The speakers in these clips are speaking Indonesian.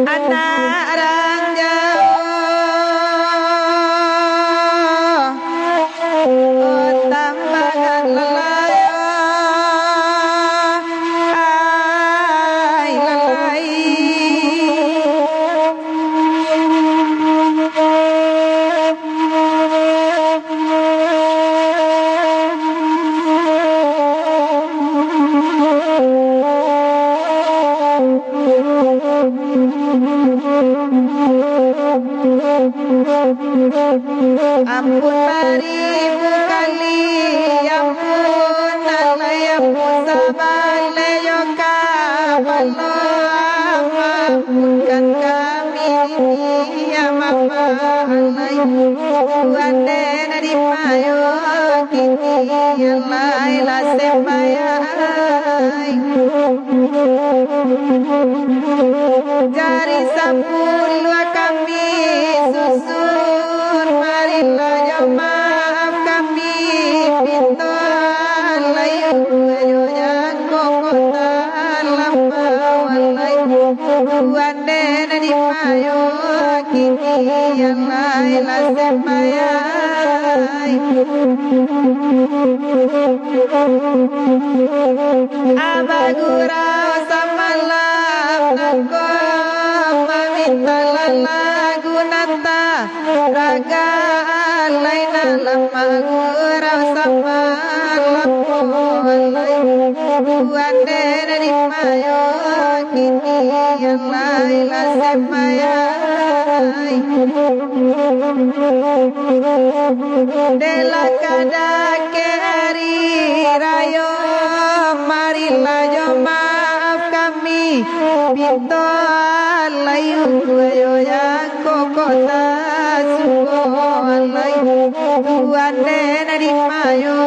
anak orang jauh tambahan lelayo ai lelai ampun beribu kali ampun alai ampun sabar leyo kaballah ampunkan kami ya mama alai wande nadi mayo kini alai la sembayai jari sapuluh kami susun marilah ya maaf kami pintu layu ayo yang kota lama walai wande nadi mayo kini yang lain la sembayai abagurau samalam nako maminta lagu nata raga laina lama gurau samalam walai wande nadi mayo kini yang lain la sembayai dela kada keri rayo marilah yo maaf kami pintu layu ayo yang kota suko layu wande nadi mayo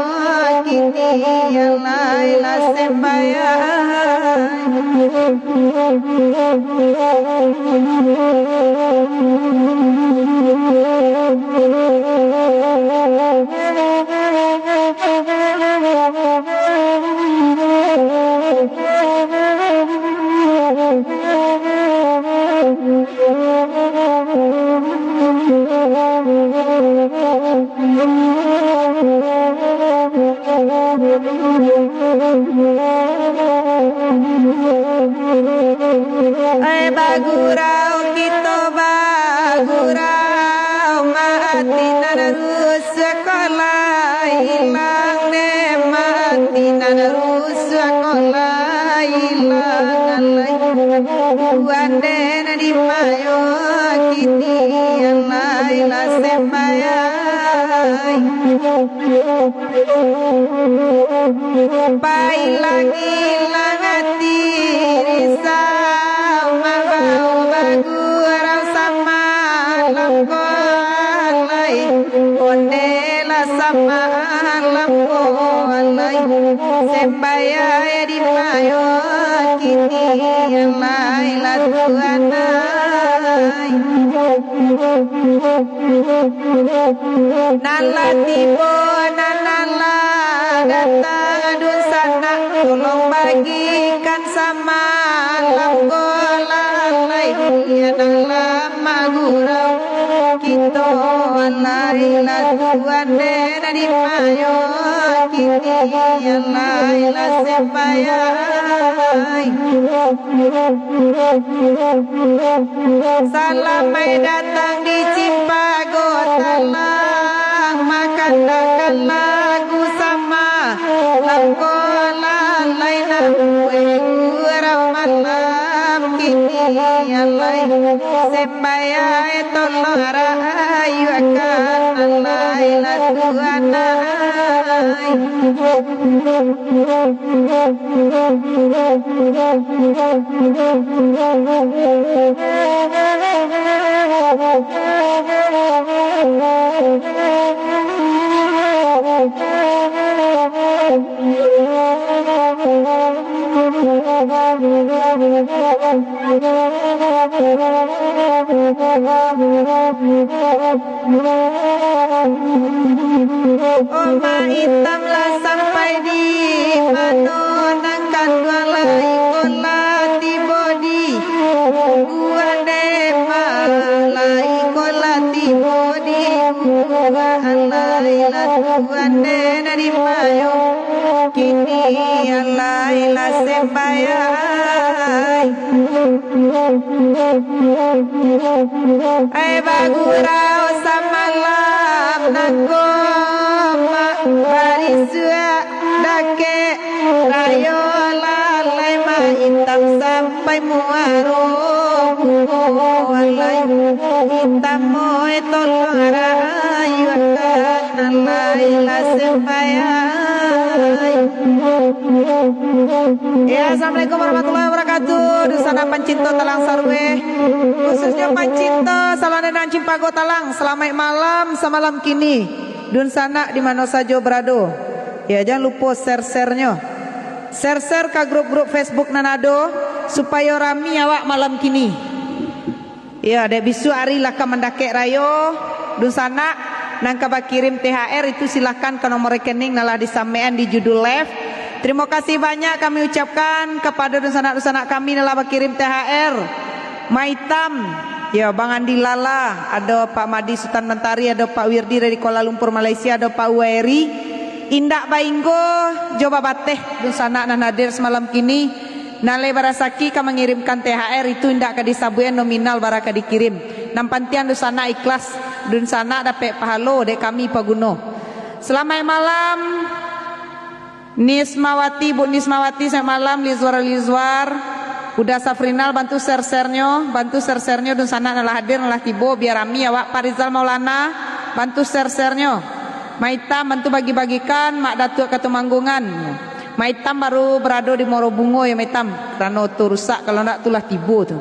kini yang lain la sembayai bagurau kita bagurau mati narus sekolah hilang ne mati narus sekolah hilang alai wande nadi mayo kini yang lain la sembayai pai lagi langati risau mabau bagurau sama langkolai ondela sama langkolai sembayai di mayo kini yang lain la tuanai nala tibo nala gata dun sana tolong bagikan sama langkolalai ya nala magurau kita alai la tuane nadi mayo kini ya lai la sembayai salamai datang di Cipago talang makan lagu sama langkolalai na urau malam kini alai sembayai tolong rayu akan alai la tuanai Oma hitamlah sampai di mana nangkan dua lai kola tibo ande nadi mayo kini Allah ila sembayai ai bagurau samalam nako barisua dake rayo lalai ma hitam sampai muaro walai hitam moe tolong ayu akan laila sembayai. Ya, assalamualaikum warahmatullahi wabarakatuh. Dusana Pancinto Talang Sarwe, khususnya Pancinto Salanenan Cimpago Talang. Selamat malam, semalam kini. Dun sana di mana saja berado. Ya, jangan lupa share-share-nya. Share-share ke grup-grup Facebook Nanado supaya rami awak malam kini. Ya, dek bisu hari laka mendakek rayo. Dun sana nangka kirim THR itu silahkan ke nomor rekening nalah disampaikan di judul live. Terima kasih banyak kami ucapkan kepada dusanak-dusanak kami nalah kirim THR. Maitam, ya Bang Andi Lala, ada Pak Madi Sultan Mentari, ada Pak Wirdi dari Kuala Lumpur Malaysia, ada Pak Wairi, Indak Bainggo, Joba Bateh, dusanak nan hadir semalam kini. Nale Barasaki kami mengirimkan THR itu indak ke disabuyan nominal baraka dikirim. Nampantian dusana ikhlas, dusana dapat pahalo dek kami paguno. Selamat malam Nismawati, Bu Nismawati, selamat malam Lizwar. Udah Safrinal bantu share-share-nya dusana nalah hadir nalah tibo biar rami awak Parizal Maulana bantu share-share-nya. Maitam bantu bagi-bagikan Mak Datuk Ketumanggungan. Maitam baru berado di Morobungo ya Maitam. Rano tu rusak kalau ndak tulah tibo tu.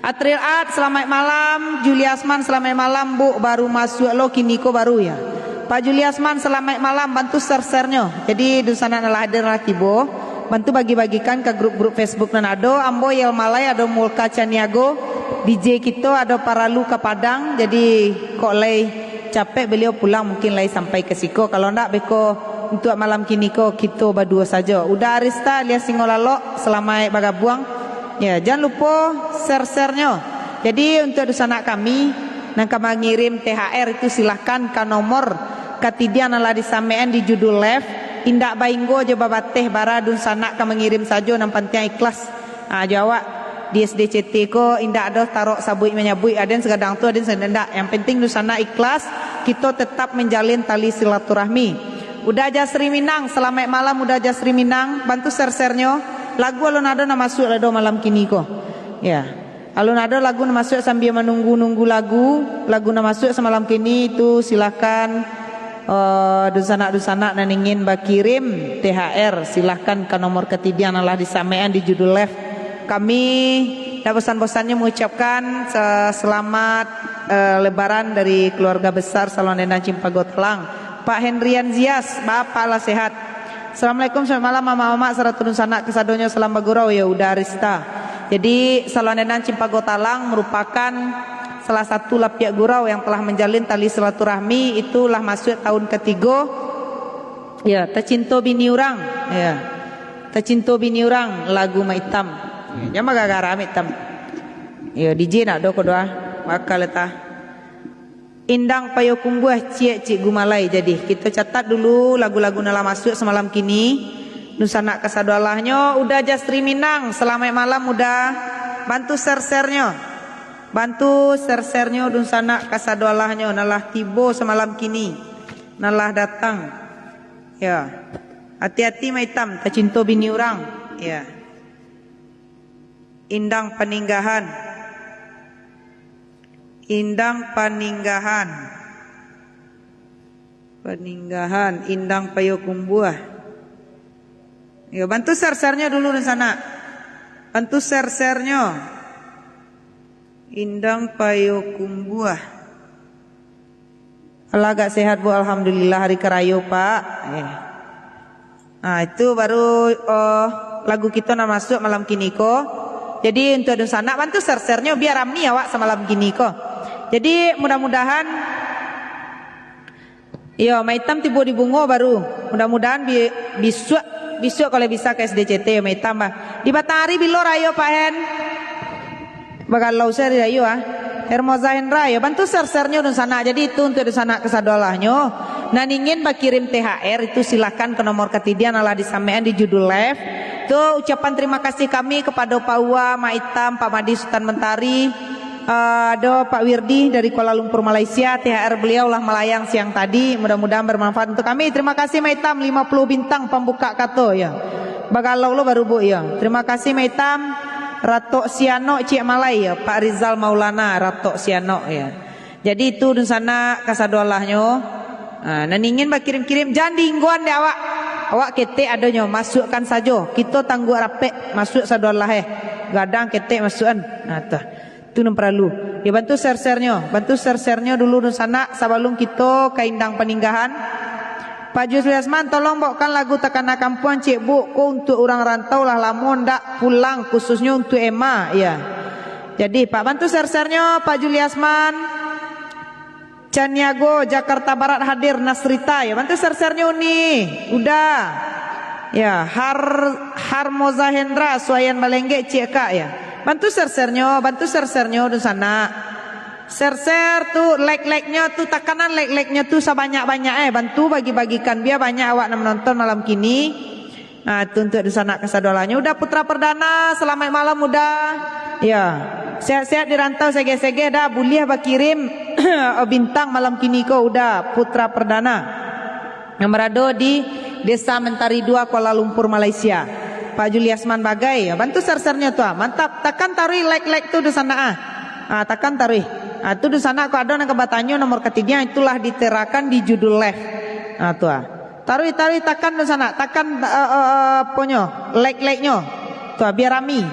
Atril Ad selamat malam. Juliasman selamat malam Bu, baru masuk lo kiniko baru ya. Pak Juliasman selamat malam, bantu share-share-nya. Jadi dusana nalah hadir nalah tibo. Bantu bagi-bagikan ke grup-grup Facebook Nanado. Ambo Yel Malay ada Mulka Caniago. DJ kita ada Paralu ke Padang. Jadi kok lay capek beliau pulang mungkin lay sampai ke Siko. Kalau ndak beko untuk malam kini ko kita berdua saja. Udah Arista alias Singolalo selamat bagabuang. Ya, jangan lupa share-share-nya. Jadi untuk dusana kami nang mengirim THR itu silahkan ke nomor ketidian nalah disampaikan di judul live. Indak Bainggo Joba Bateh bara dusana ka mengirim saja nang penting ikhlas. Jawab di SDCT ko indak ada taruh sabui menyabui aden segadang tu aden sedendak. Yang penting dusana ikhlas, kita tetap menjalin tali silaturahmi. Udah Jasri Minang, selamat malam Udah Jasri Minang, bantu share-share-nya. Lagu alun-ado na masuk lado malam kini ko. Ya. Alun-ado lagu na masuk sambil menunggu-nunggu lagu na masuk semalam kini itu silakan dusanak-dusanak nan ingin bakirim THR silahkan ke nomor ketidian nalah disampaikan di judul live. Kami tak bosan-bosannya mengucapkan selamat lebaran dari keluarga besar Salonena Cimpago Telang. Pak Hendrian Zias, Bapak lah sehat. Assalamualaikum, selamat malam mama-mama serta dusanak kesadonya salam bagurau ya udah Arista. Jadi Salonena Cimpago Talang merupakan salah satu lapiak gurau yang telah menjalin tali silaturahmi. Itulah masuk tahun ketiga. Ya, Tercinto Bini Urang. Ya. Tercinto Bini Urang lagu Maitam. Ya, jangan gara-gara Maitam. Ya, DJ nak do doa. Bakal letah. Indang Payokumbuh Cik Gumalai. Jadi kita catat dulu lagu-lagu nala masuk semalam kini. Nusana kesadalahnya udah Jasri Minang. Selamat malam udah. Bantu share-share-nya. Bantu share-share-nya dusana kasadolahnya nalah tibo semalam kini. Nalah datang. Ya. Hati-hati Maitam, Tercinto Bini Urang. Ya. Indang Paninggahan. Indang Paninggahan. Paninggahan Indang Payokumbuh. Ya, bantu share-share-nya dulu dusana. Bantu share-share-nya. Indang Payokumbuh. Allah agak sehat Bu, alhamdulillah hari kerayo Pak. Nah itu baru lagu kita nak masuk malam kini ko. Jadi untuk dusana bantu share-share-nya biar ramai awak semalam kini ko. Jadi mudah-mudahan ya Maitam tiba di Bungo baru. Mudah-mudahan besok kalau bisa ke SDCT ya Maitam bah. Di Batari bilo rayo Pak Hen. Bagalau saya rayo Hermosa Hendra ya bantu share-share-nya dun sana. Jadi itu untuk dun sana kesadolahnya naningin bakirim THR itu silakan ke nomor ketidian Allah disampaikan di judul live. Itu ucapan terima kasih kami kepada Pak Uwa, Mak Itam, Pak Madi Sultan Mentari, ada Pak Wirdi dari Kuala Lumpur Malaysia. THR beliau lah melayang siang tadi, mudah-mudahan bermanfaat untuk kami. Terima kasih Mak Itam 50 bintang pembuka kato ya. Bagalau lo baru bu ya. Terima kasih Mak Itam. Ratok Siano Cik Malai ya, Pak Rizal Maulana Ratok Siano ya. Jadi itu di sana kasadolahnya. Naningin kirim-kirim jangan diingguan deh awak. Awak kete adanya masukkan saja. Kita tangguh rapek masuk sadolah gadang kete masukkan. Nah tuh. Itu yang perlu. Ya bantu share-sharenya dulu di sana sebelum kita ke indang peninggahan. Pak Jusli Asman tolong bawakan lagu Takana Kampuan Cik Bu ko untuk orang rantau lah lamun ndak pulang khususnya untuk Emma ya. Jadi Pak bantu share-sharenya Pak Juli Asman. Caniago Jakarta Barat hadir Nasrita ya bantu share-sharenya nih. Udah. Ya Harmoza Hendra Suayan Balengge Cik Kak ya. Bantu share-sharenya di sana. Share tuh like-nya tuh tekanan like-nya tuh sebanyak-banyak bantu bagi-bagikan biar banyak awak menonton malam kini. Nah itu untuk di sana kesadolanya. Udah Putra Perdana selamat malam udah. Ya sehat-sehat di rantau sege-sege dah buliah bakirim bintang malam kini kau udah Putra Perdana yang berada di Desa Mentari 2 Kuala Lumpur Malaysia. Pak Juliasman Bagai bantu share-nya tuh mantap. Takkan taruh like tuh di sana takkan taruh. Itu di sana aku ada yang kebatannya nomor ketiga itulah diterakan di judul live. Tuh taruh takkan di sana takkan ponyo like-nya tuh biar rami.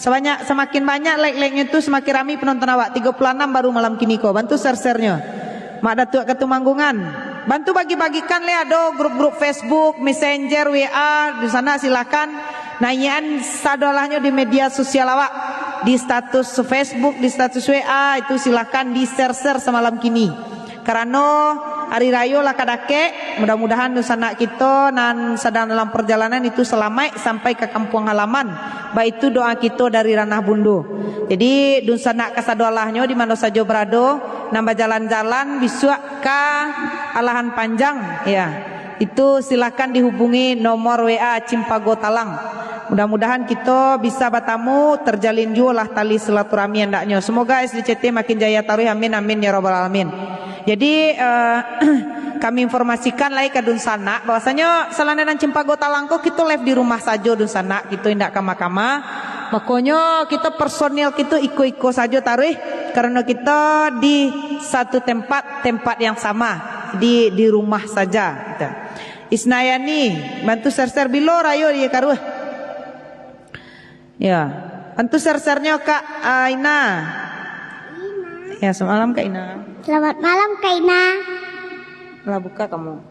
Semakin banyak like-nya tuh semakin rami penonton awak. 36 baru malam kini kok. Bantu share-nya. Mak Datuk Ketumanggungan. Bantu bagi-bagikan ada grup-grup Facebook, Messenger, WA di sana silakan. Nanyain sadolahnya di media sosial awak. Di status Facebook, di status WA itu silakan di share semalam kini. Karena hari raya lah kadake, mudah-mudahan nusana kita nan sedang dalam perjalanan itu selamat sampai ke kampung halaman. Baik itu doa kita dari ranah bundu. Jadi nusana kasadolahnya di mana saja berada, nambah jalan-jalan bisa ke alahan panjang ya. Itu silakan dihubungi nomor WA Cimpago Talang. Mudah-mudahan kita bisa bertemu terjalin juga tali silaturahmi hendaknya. Semoga SDCT makin jaya taruh amin amin ya rabbal alamin. Jadi kami informasikan lagi ke Dunsana bahwasanya selain Cimpago Talangko kita live di rumah saja Dunsana kita tidak kama-kama. Makanya kita personil kita iko-iko saja taruh karena kita di satu tempat yang sama di rumah saja. Isnayani bantu share bilo rayo dia karuh. Ya, bantu share-nya Kak Ina. Ya, semalam Kak Ina. Selamat malam Kak Ina. Lah buka kamu.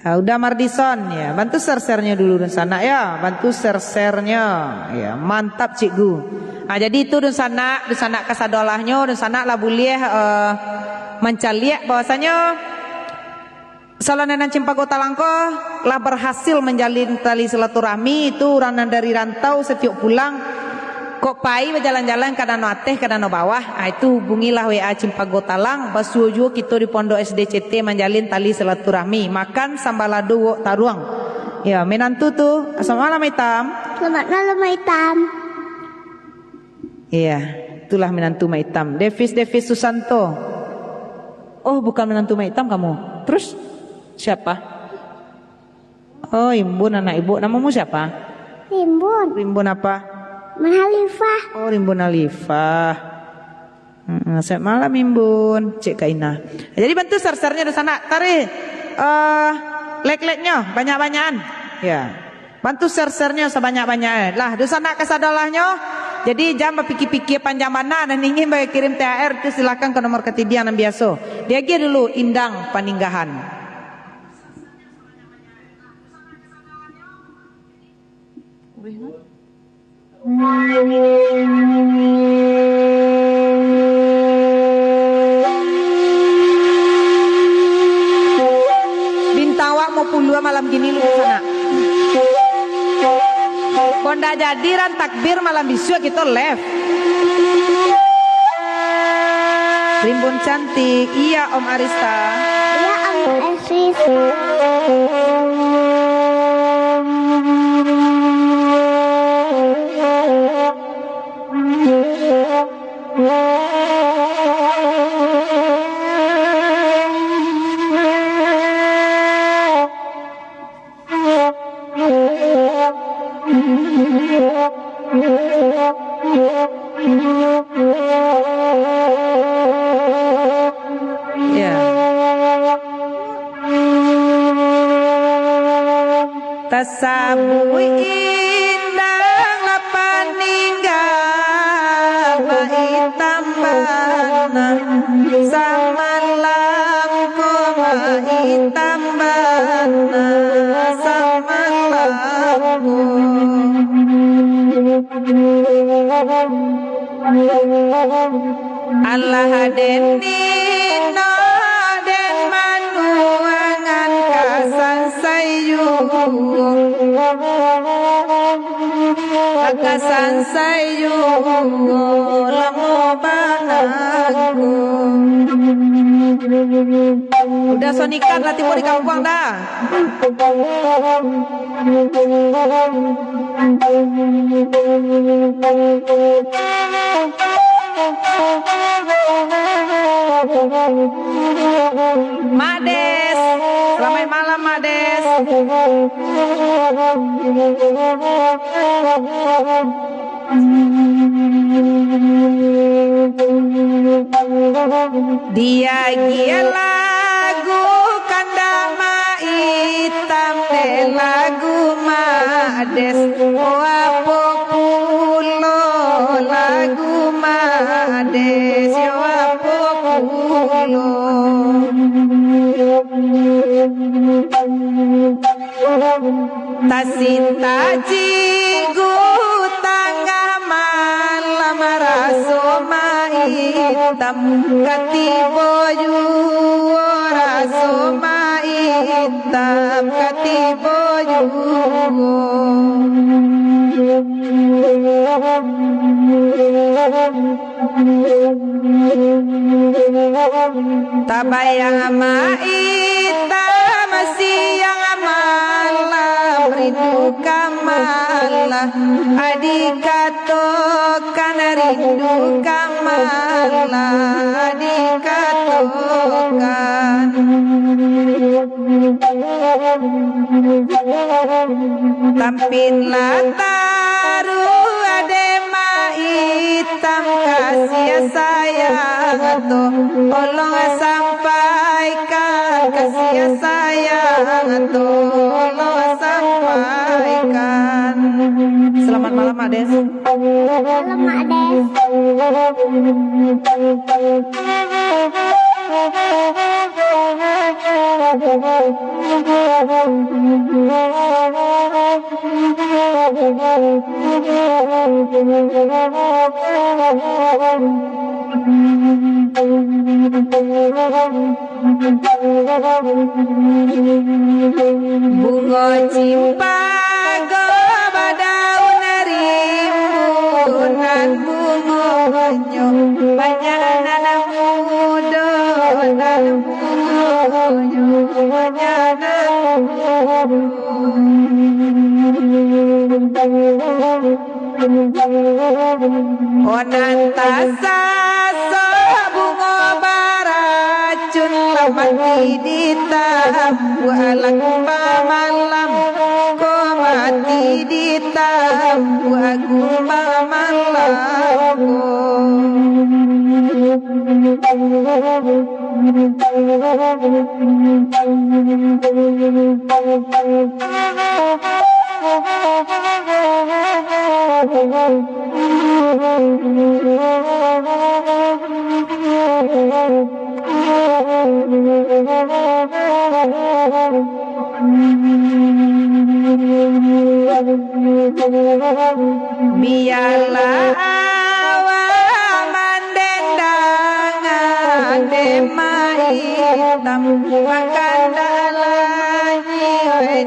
Ya, udah Mardison ya. Bantu share-nya dulu di sana ya. Bantu share-nya. Ya, mantap Cikgu. Nah, jadi itu di sana kasadolahnya, di sana lah boleh mencaliak bahwasanya Salonenan Cimpago Talangko lah berhasil menjalin tali silaturahmi itu ranan dari rantau setiap pulang kok pai berjalan-jalan ke danau ateh ke danau bawah. Itu hubungilah WA Cimpago Talang basuju kita di Pondok SDCT menjalin tali silaturahmi makan sambalado wok taruang. Ya menantu tuh. Assalamualaikum Hitam. Selamat malam Hitam. Iya itulah menantu Hitam. Devis Susanto. Oh bukan menantu Hitam kamu. Terus siapa? Oh Rimbun anak ibu. Namamu siapa? Rimbun apa? Halifah. Oh Rimbun Halifah. Selamat malam Rimbun. Cik Kaina. Jadi bantu share-nya di sana. Tarik like-nya banyak-banyakan. Ya. Bantu share-nya sebanyak-banyaknya. Lah di sana kasadolahnya. Jadi jangan berpikir-pikir panjang mana dan ingin bagi kirim THR itu silakan ke nomor ketidian yang biasa. Dia dulu indang paninggahan. Bintang wak mau puluh malam gini lu sana. Konda jadiran takbir malam bisu kita live. Rimbun cantik. Iya Om Arista. Ya Om Arista. Ya. Tasabu indang lapan ninggal maitam bana samalam ko maitam bana samalam ko Allah denino den manuangan kasan sayu kasan sayu lamo banaku. Udah sonikan lah timur di kampung dah. Mades, selamat malam Mades. Dia gia lagu kandama hitam de lagu Mades. Wapo pulo lagu Mades. Wapo pulo. Tasinta jigu tangga malam rasoma hitam katibo yu rasoma hitam katibo yu tabayang maita siang malam rindu kamalah adikatokan rindu kamalah adikatokan tampin lataru adema hitam kasih sayang to tolong sampaikan kasih sayang tolong sampaikan. Selamat malam Ades. Malam Ades. Bunga cimpago badaun rimbunan bungonyo banyak nanam muda nanam bungonyo banyak nanam onan tasa bunga baracun mati ditabu alang malam ko mati ditabu aku malam biarlah awan mendendangan demai hitam makan dalangi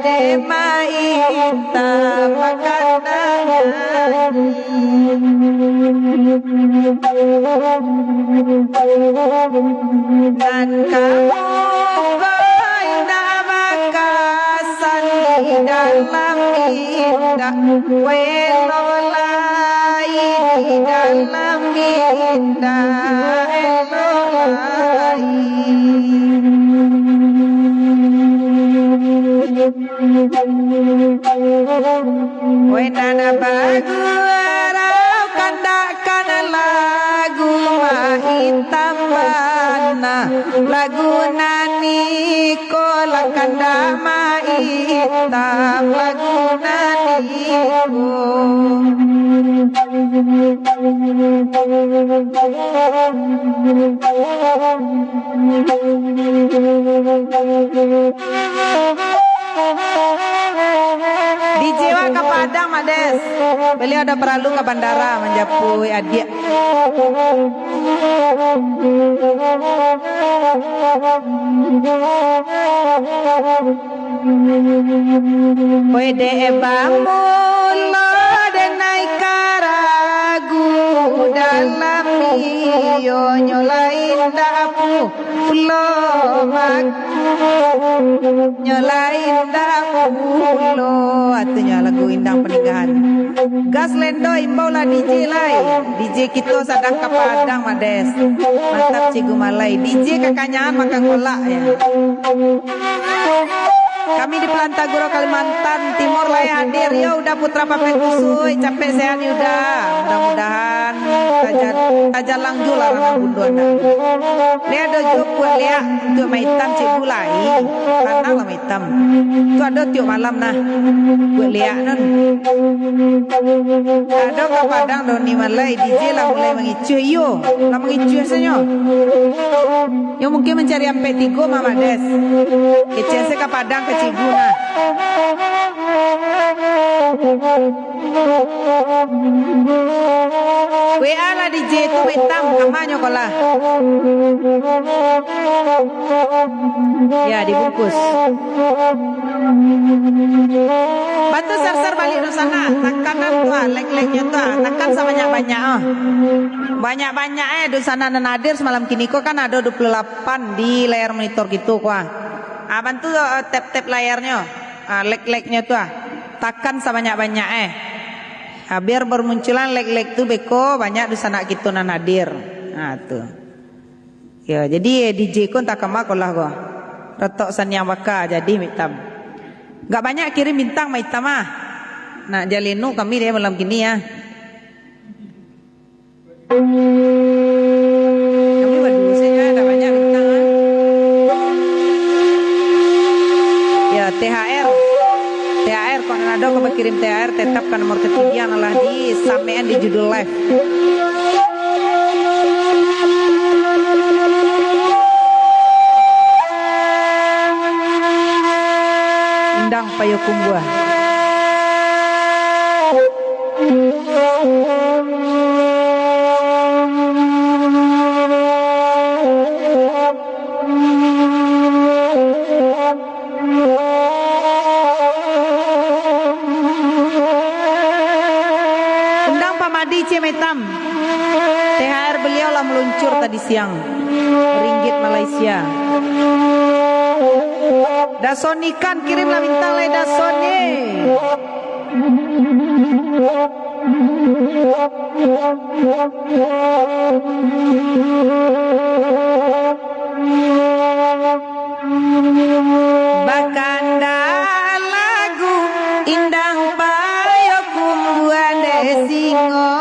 demai hitam makan dalangi Elolai di dalam indah elolai. Wenana bagu arau kandakan lagu mahitam bana lagu nani kola kanda mahitam lagu nani di Jawa ke Padang Mades. Beliau ada perlu ke bandara menjapui adik. Wede bamulo denai karagu dalam iyo nyolain dapu pulo mak nyolain dapu pulo artinya lagu indang pernikahan. Gas lendo imbau lah DJ lai. DJ kita sadang ke Padang Mades. Mantap Cigu Malai. DJ kekanyangan makan kolak ya. Kami di Pelantaguro Kalimantan Timur lah ya hadir. Ya udah putra Papet Kusui. Capek sehat ya udah. Mudah-mudahan tajal langjul lah ranah bundu anda. Lihat ada jok buat lihat untuk maitam cikgu lai. Karena lah maitam. Tu ada tiap malam nah. Buat lihat non. Ada ke Padang Doni Malai DJ lah mulai mengicu yo. Lah mengicu senyo. Yo mungkin mencari sampai 3 Mama Des. Kecil ke Padang ke Ciguna. WA lah DJ itu hitam kamarnya kolah. Ya dibungkus. Bantu ser-ser balik di sana. Takanan tuh, lek-leknya tuh, takan sebanyak-banyak. Banyak-banyak di sana dan hadir semalam kini kok kan ada 28 di layar monitor gitu kuah. Bantu tap-tap layarnya. Lek-leknya tuh. Takan sebanyak-banyak biar bermunculan lek-lek tuh beko banyak di sana gitu nan hadir. Nah tuh. Ya jadi DJ kon tak kemak lah gua. Retok sanyang waka jadi mitam. Gak banyak kirim bintang mitam ah. Nah jalinu kami dia malam gini ya. Kami berdua saja ada banyak bintang ah. Ya THR kalau ada kau kirim THR tetapkan nomor ketiga adalah di sampean di judul live. Indang Payokumbuh. Cemetam THR beliau lah meluncur tadi siang ringgit Malaysia. Dasoni kan kirimlah bintang le Dasoni. Bakanda lagu indang Payokumbuh singo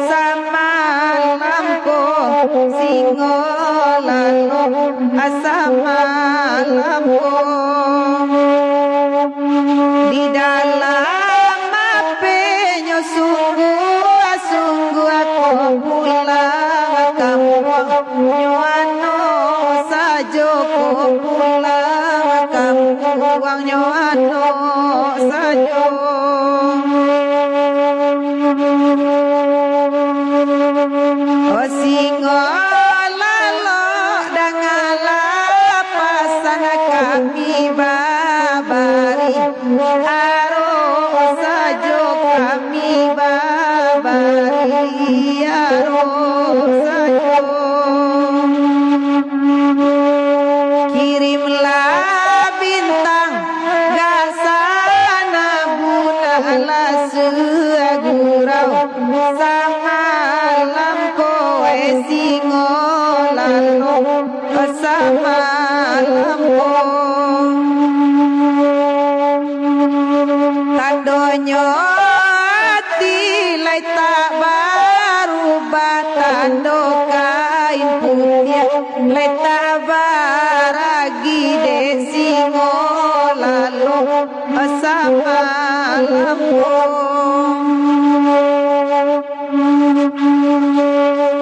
sama lampu singo lalu asama lampu di dalam apinya sungguh aku pulang kampung nyuano sajo ku pulang kampung nyuano sajo. Singo lalo dangala pasana kami babari aro sajo kami babari aro sajo kirimlah bintang gasana buna hati lai tak barubah tando kain putih lai tak baragi desi ngolalo sama lampung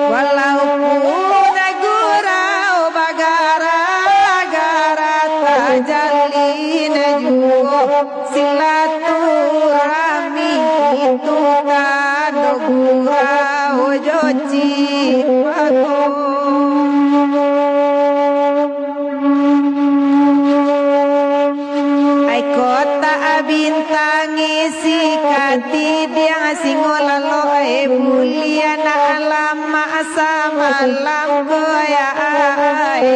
walaupun gurau bagara-gara tak jalin juga silaturahmi itu tando gurau joci ai kota bintangi sikati dia singolalo mulia na alam sama alam goya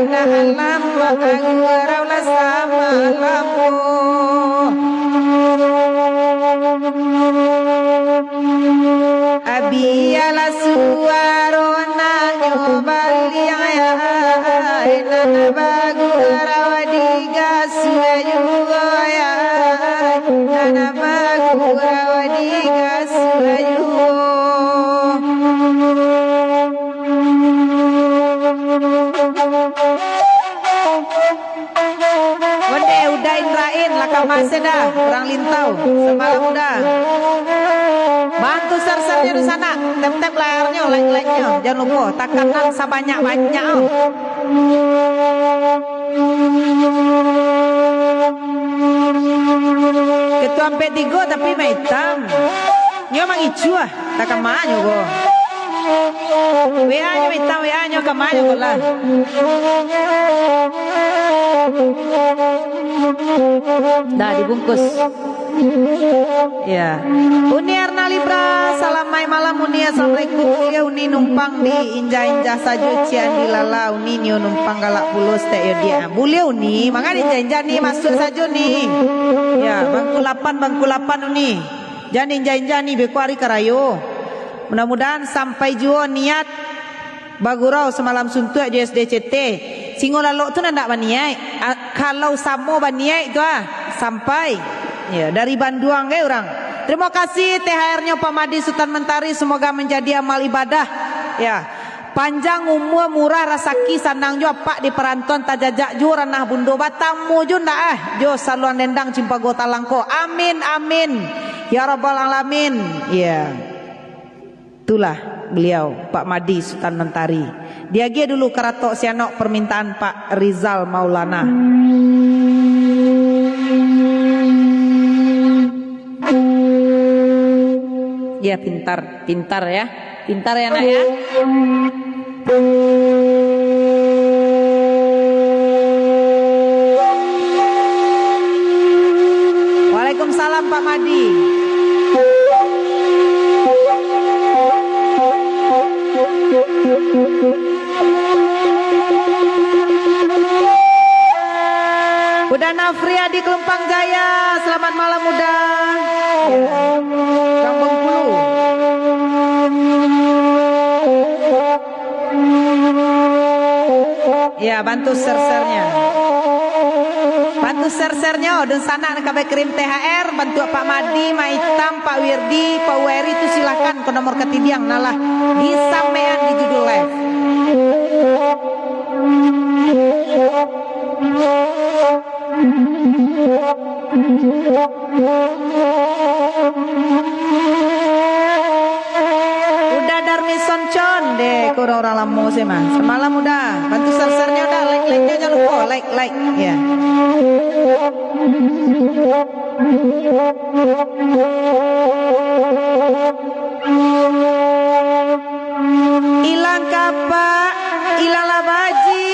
na alam agurau la sama lampu abiyala suaro na nyobali ya na bagurau diga suyu ya na bagurau diga suyu Wende udah inrain laka maseda kurang lintau semalam udah bantu ser-sernya di sana tep-tep layarnya like-like-nya jangan lupa takanan sebanyak-banyak ketua P3 tapi hitam nyo mang icu takkan manyo go WA nyo hitam WA nyo kamanyo go lah dah dibungkus ya Uni Erna Libra salam malam Uni assalamualaikum ya Uni numpang di injah-injah saja cian di lala Uni nyo numpang galak pulos teh ya dia boleh Uni mangga injah-injah nih masuk saja nih ya bangku 8 Uni jangan injah-injah nih beku hari karayo mudah-mudahan sampai juo niat bagurau semalam suntuk JSDCT singo lalok tu ndak baniai kalau samo baniai tu sampai ya dari Banduang orang terima kasih THR-nya Pak Madi Sultan Mentari semoga menjadi amal ibadah ya panjang umur murah rasaki sanang jo Pak di perantauan tajajak jo ranah bundo batamu jo ndak jo saluan dendang cimpago talangko amin amin ya rabbal alamin ya itulah beliau Pak Madi Sultan Mentari dia dulu karatok sianok permintaan Pak Rizal Maulana ya pintar ya nak ya Waalaikumsalam Pak Madi Udah Nafria di Kelumpang Jaya selamat malam udah Kampung Pulu ya bantu ser-sernya dan sana kabeh kirim THR bantu Pak Madi Maitam Pak Wirdi Pak Weri itu silahkan ke nomor ketidiang nalah disampaikan di judul live udah Darmison Conde kurang orang lama sih mas semalam udah bantu ser-sernya udah like-nya jangan lupa like ya ilang kapak ilang labaji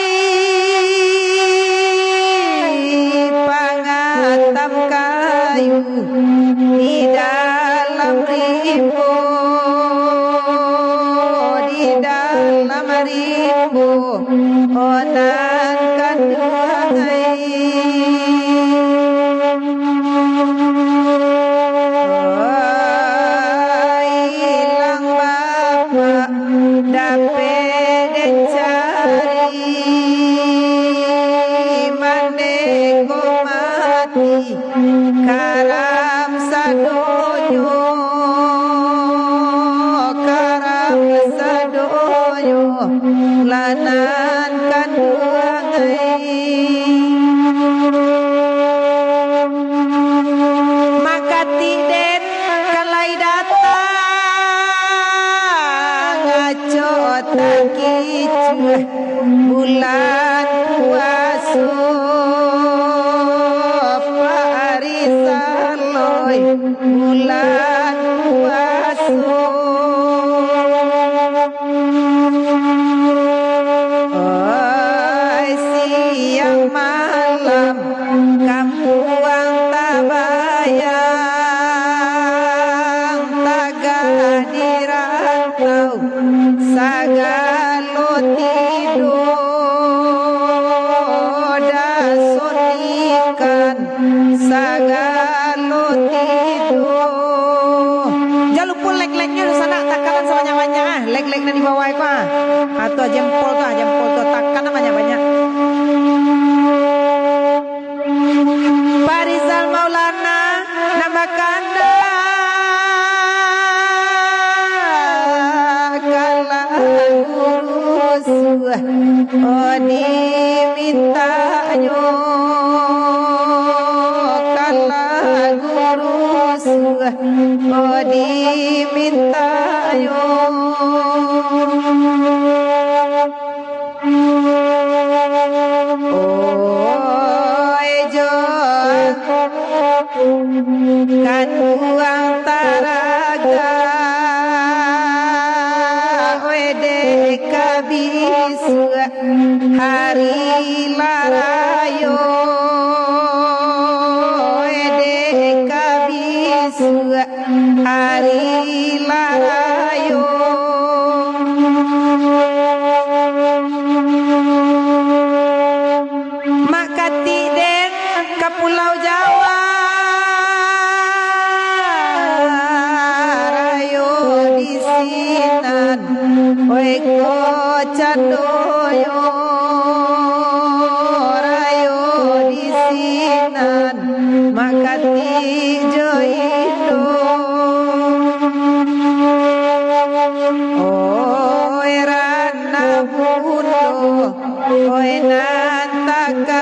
pangatap kayu di dalam rimbo onan kaduhai ilang bapak dape cari maneko mati karam sadonya bulan puasa. Oh, siang malam kapuang tabayang, tagah di rantau sagalo tidur, dasun ikan sagalo tidur. Jangan lupa lek-leknya di sana takaran sebanyak-banyak ah. Lek-leknya di bawah itu ah. Atau jempol tuh takkan banyak-banyak. Pak Rizal Maulana namakan kalah urus oh dimintanyo kalah urus oh dimintanyo. Kan uang taraga wede kabisu hari larayo wede kabisu hari larayo. Makati den ke Pulau Jawa oi kocandoyo rayo disinan makati joindo oi rana bundo oi nantakana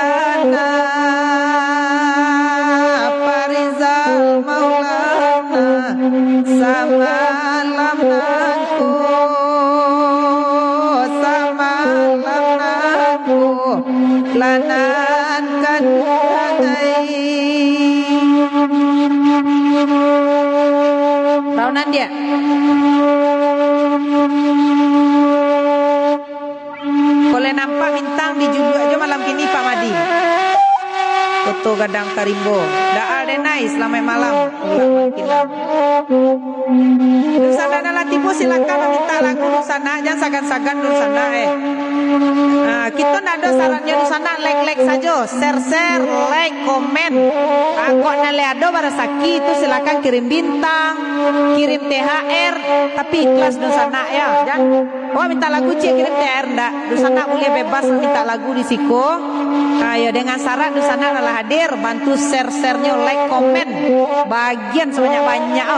Pak Rizal Maulana samalam nangku lanan kadangai raunan dia boleh nampak bintang di judul aja malam kini Pak Madi foto gadang karimbo dah ada nice selamat malam di sana adalah tipu silakan meminta lagu di sana jangan sagan-sagan di sana Nah, kita nak ada sarannya di sana like saja, share, like, komen. Kok nale ada barasaki itu silakan kirim bintang, kirim THR, tapi ikhlas di sana ya. Jangan, minta lagu cik kirim THR ndak. Di sana boleh bebas minta lagu di siko. Ayo dengan syarat di sana adalah hadir, bantu share-nya, like, komen, bagian sebanyak-banyak.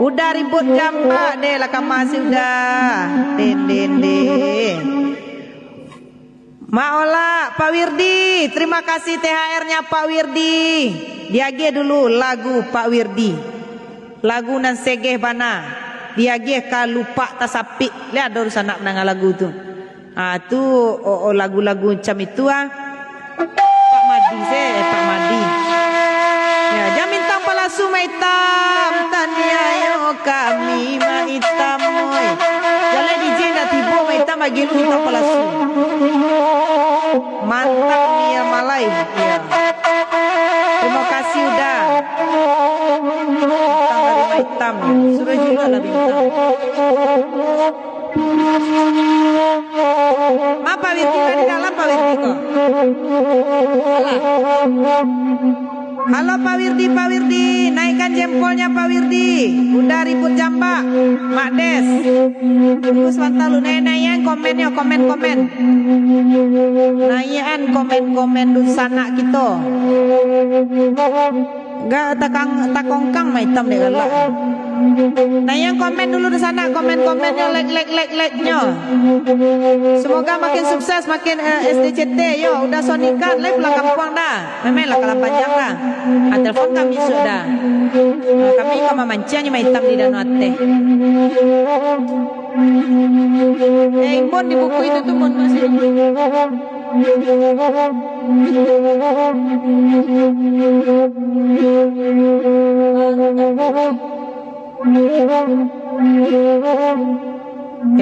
Udah ribut jamba deh lah masih udah. Den. Maola Pak Wirdi, terima kasih THR-nya Pak Wirdi. Diage dulu lagu Pak Wirdi. Lagu nan segeh bana. Diage ka lupa tasapi. Lihat dari sana menang lagu tu. Ah tu lagu-lagu macam itu ah. Pak Madi. Ya, jangan minta palasu maitam tanya yo kami maitam moy. Jalan DJ dah tiba maitam bagi lu minta palasu. Mantap nih ya Malai. Ya. Terima kasih udah. Bintang dari maitam. Suruh juga lah bintang. Ma Pak Wirdi di dalam Pak Wirdi kok. Halo Pak Wirdi, naikkan jempolnya Pak Wirdi. Udah ribut jamba, Mak Des. Tunggu sebentar lu, naik komennya, komen. Naikan komen dulu sana kita. Enggak takongkang mah hitam deh kalau. Nah yang komen dulu di sana, komennya like-nya. Semoga makin sukses, makin SDCT. Yo, udah sonikan, live lah kampung dah. Memang lah kalah panjang dah. Telepon kami sudah. Kami kama mancian yang hitam di danau teh. Imbon di buku itu tuh mon masih. Ya,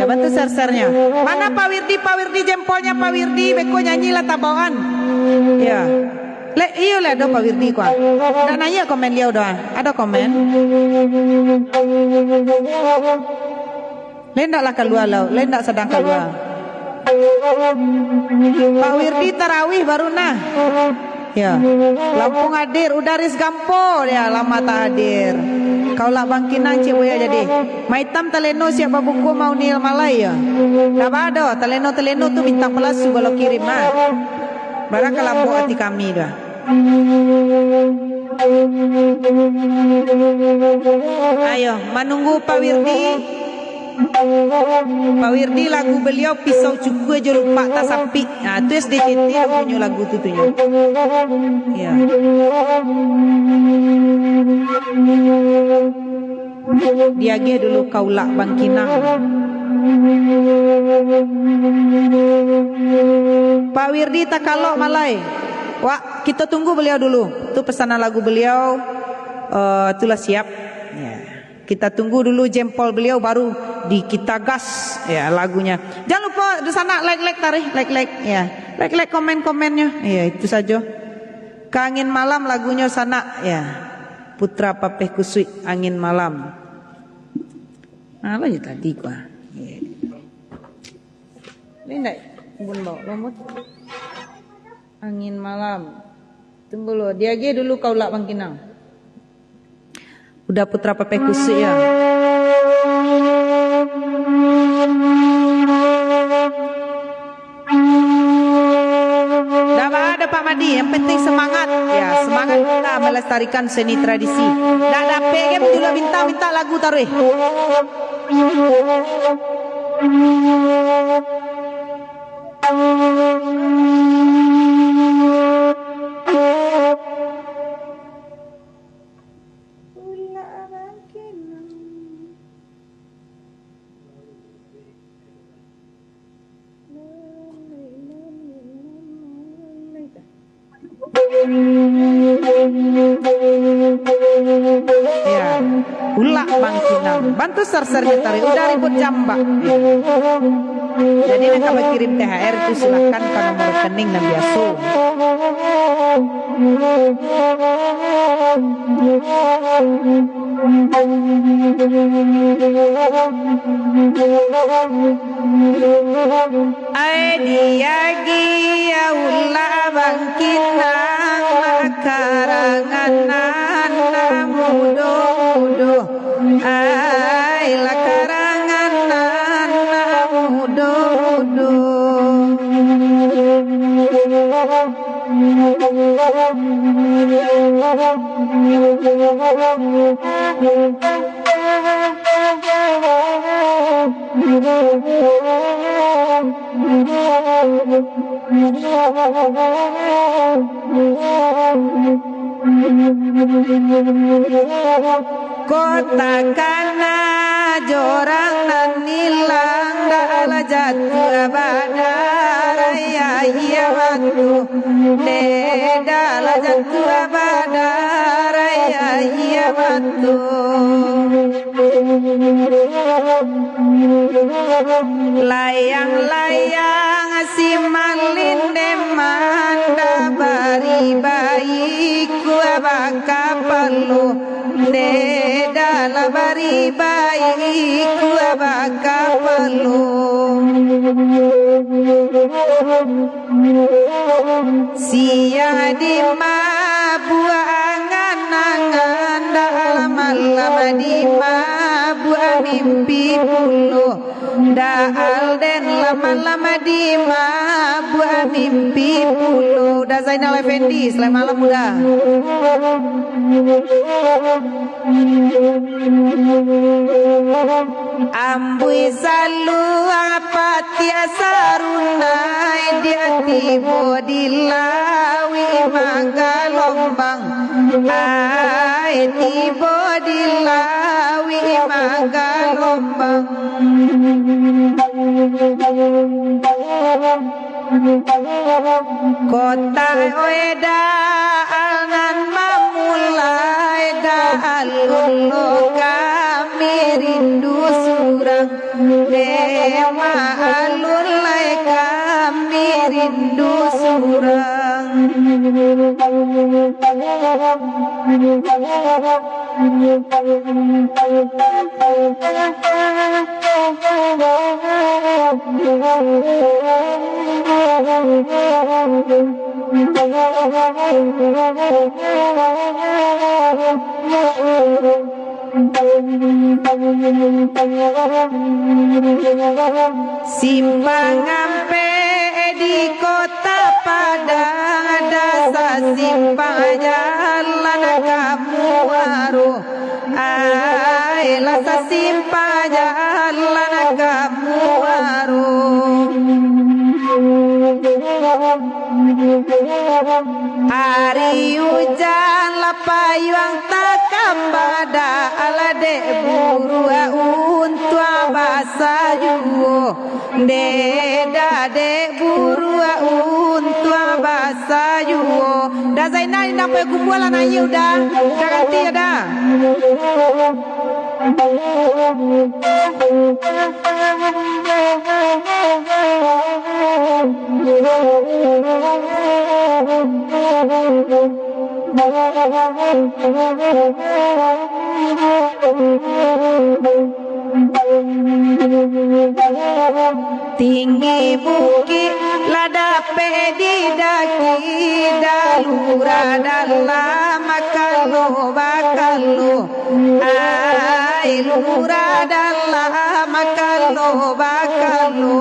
bantu sersernya. Mana Pak Wirdi? Pak Wirdi jempolnya Pak Wirdi. Beko nyanyilah tabauan. Ya. Iya lah do Pak Wirdi kuah. Dan nanya komen dia udah. Ada komen. Lendaklah keluar lau. Lendak sedang keluar. Pak Wirdi tarawih baru nah. Ya. Lampung hadir. Udaris Gampo ya lama tak hadir. Kau lah bangkinang cewek jadi. Maitam teleno siapa buku mau nil Malaya. Tak ada. Teleno tu bintang pelasu kalau kirim mah. Barang kelambu hati kami dah. Ayo, menunggu Pak Wirdi. Pak Wirdi lagu beliau pisau cukup aja lupa tak sapi. Nah, itu SDTT punya lagu tu tuh. Ya. Diage dulu kaulak bangkinang. Pak Wirdi tak kalok malai. Wah, kita tunggu beliau dulu. Itu pesanan lagu beliau. Itulah siap. Ya. Kita tunggu dulu jempol beliau baru kita gas ya lagunya. Jangan lupa di sana like tarik like ya. Like komen-komennya. Ya, itu saja. Angin Malam lagunya sana ya. Putra Papeh Kusui Angin Malam. Apa ya tadi gua? Ya. Ini enggak bun bawa lomot. Angin Malam. Tunggu lo, diage dulu kau lak bangkinang. Udah Putra Papeh Kusui ya. Dah ada Pak Madi, yang penting semangat. Ya, semangat kita melestarikan seni tradisi. Dah ada PG betul minta lagu taruh. Ya, ulak bangkinang. Bantu sersernya tarik. Udah ribut jambak. Jadi nak kamu kirim THR itu silakan ke nomor rekening dan biasa. Ai diagi ya ulak bangkinang karangan anak mudo ai la karangan anak mudo kota kana jorang nan nilang dala jatu abadara ya iya waktu de dala jatu abadara ya iya waktu layang-layang si malin demanda bari bayiku abaka perlu de dalam bari bayiku abaka perlu siang di mabuangan angan dalam malam di mabuan mimpi puluh daal den lama-lama di mabuan mimpi puluh dah Zainal Effendi selamat malam muda ambui salu apa tiasa runai dia tibo dilawi mangga lombang ai tibo dilawi mangga lombang Kota oeda alnan mamulai da alullo kami rindu surang dema alulai kami rindu surang. Simpang ampe di kota Padang dasa simpang jalan kamu waru ai lasa simpang jalan kamu waru hari hujan lapayuang takam pada alade buru untua basa juo deda de buru untua basa juo da zainal nampai kumpulan ayu dah ganti ya dah. Tinggi bukit lada pedi daki dalura dalam makalo bakalo ai lura dalam makalo bakalo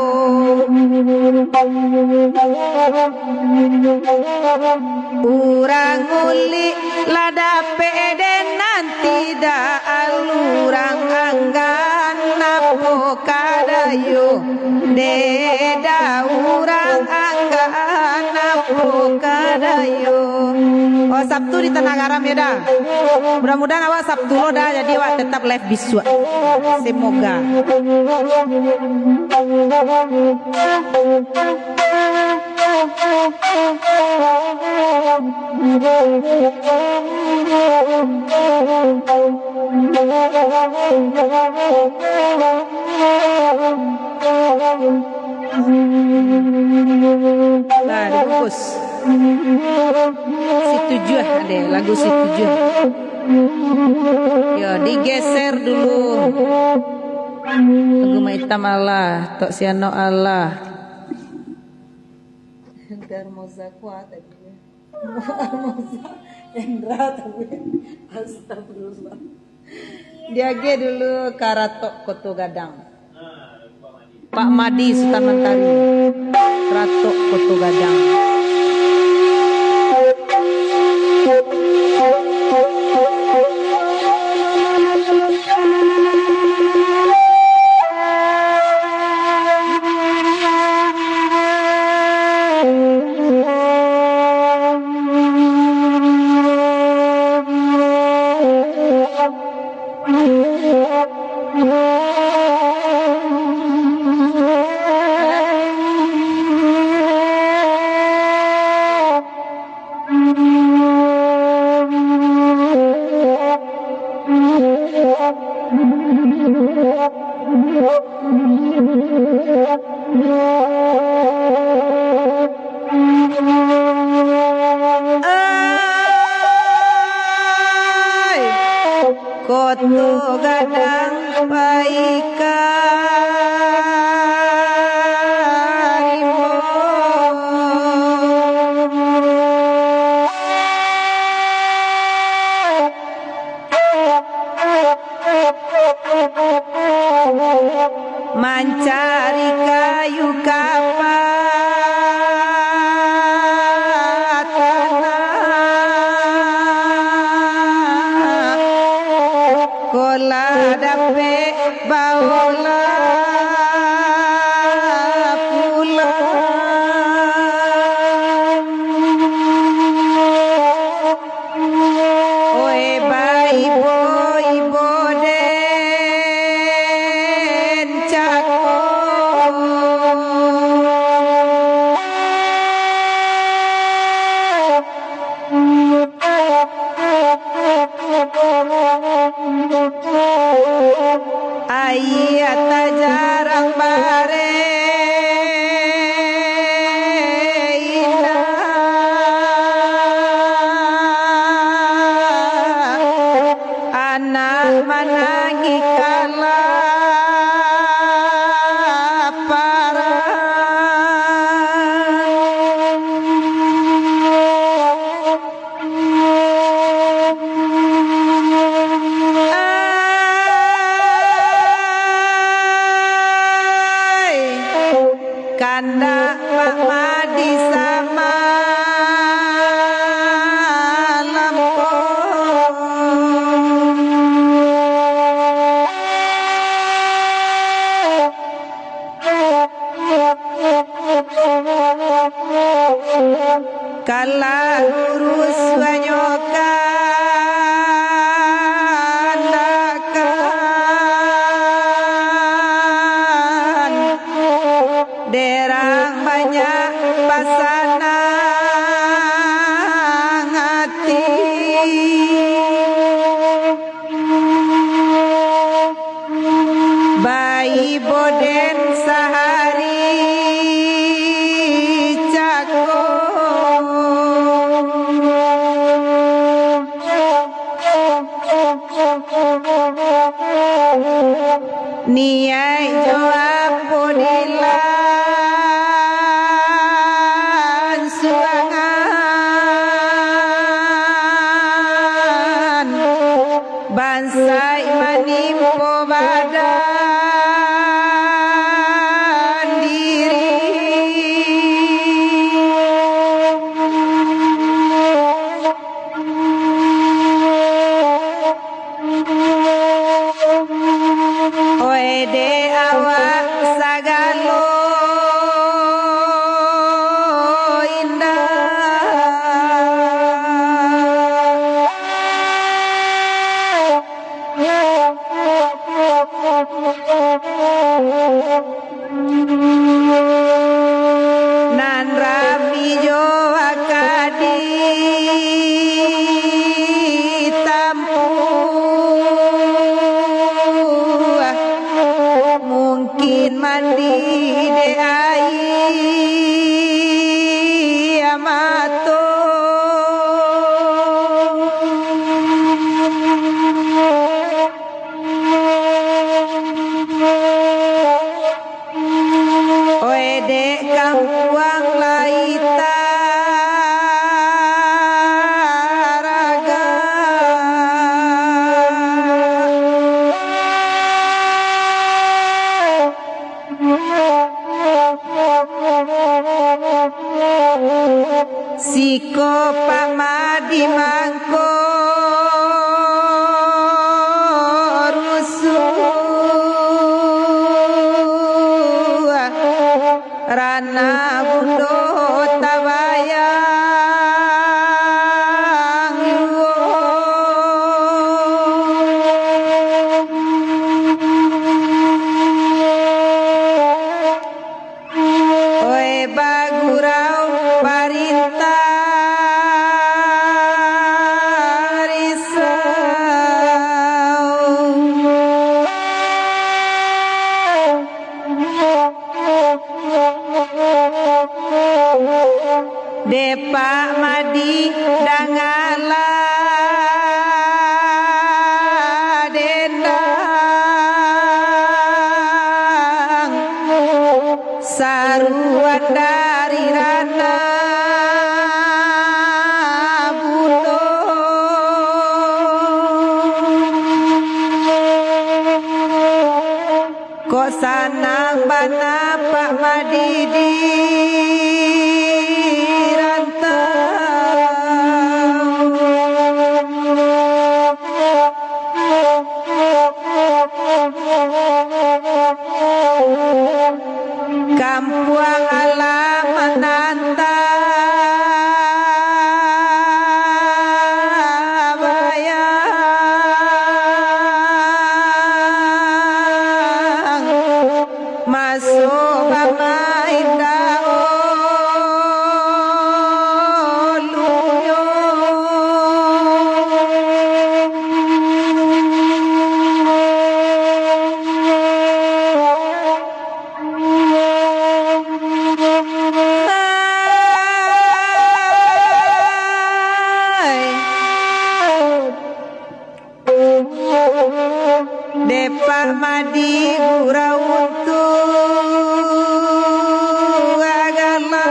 urang uli lada pede nanti da alurang anggan napo kadayo deda urang anggan napo kadayo. Oh Sabtu di Tanah Garam ya dah. Mudah-mudahan awak Sabtu lo dah jadi awak tetap live biswa. Semoga. Nah, dibungkus. Si tujuh ada lagu si tujuh. Yo digeser dulu. Lagu Maitam Allah, Tok Siano Allah. Darmoza kuat tadi. Darmoza Endra tapi astagfirullah. Diage dulu Karatok Koto Gadang. Pak Madi Sultan Mentari. Karatok Koto Gadang. Koto Gadang Paika mencari kayu kapat kola dape baola pulang oe bai boy boden cako niai jawab podilan suangan bansai manimpo badan diri oede awak sagalo nan rami jo akadi tampu mungkin mandi de ai amato oede kampuang laita raga siko pamadi mangko rusuh rana bundo tabayang yuo oe bagurau parintah Depa madi dangala dendang saruan dari rana budo kok sanang bana Pak Madidi kampuang alam menanta bayang masuk bangai daoluyo Depa madi gurau untuk agama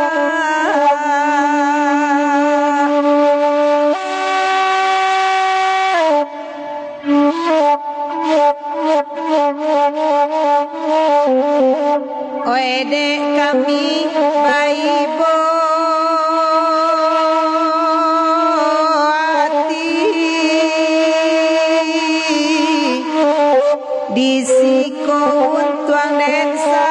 oede kami baibo di siko untuang densa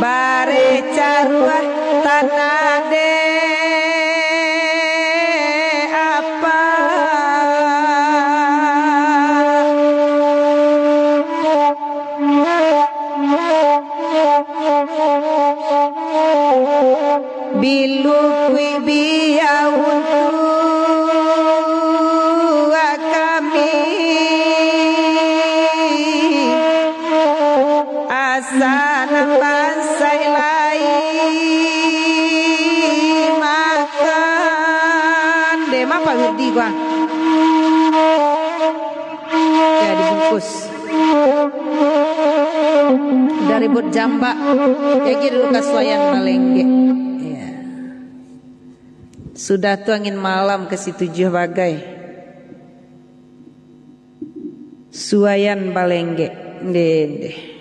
bare carua tanah de apa bilu kui biya untuk kami asana pansai lain gua. Ya dibungkus. Udah ribut jambak. Ya gitu kasuayan Balengge. Ya. Sudah tuh angin malam ke si 7 bagai. Suayan Balengge. Deh.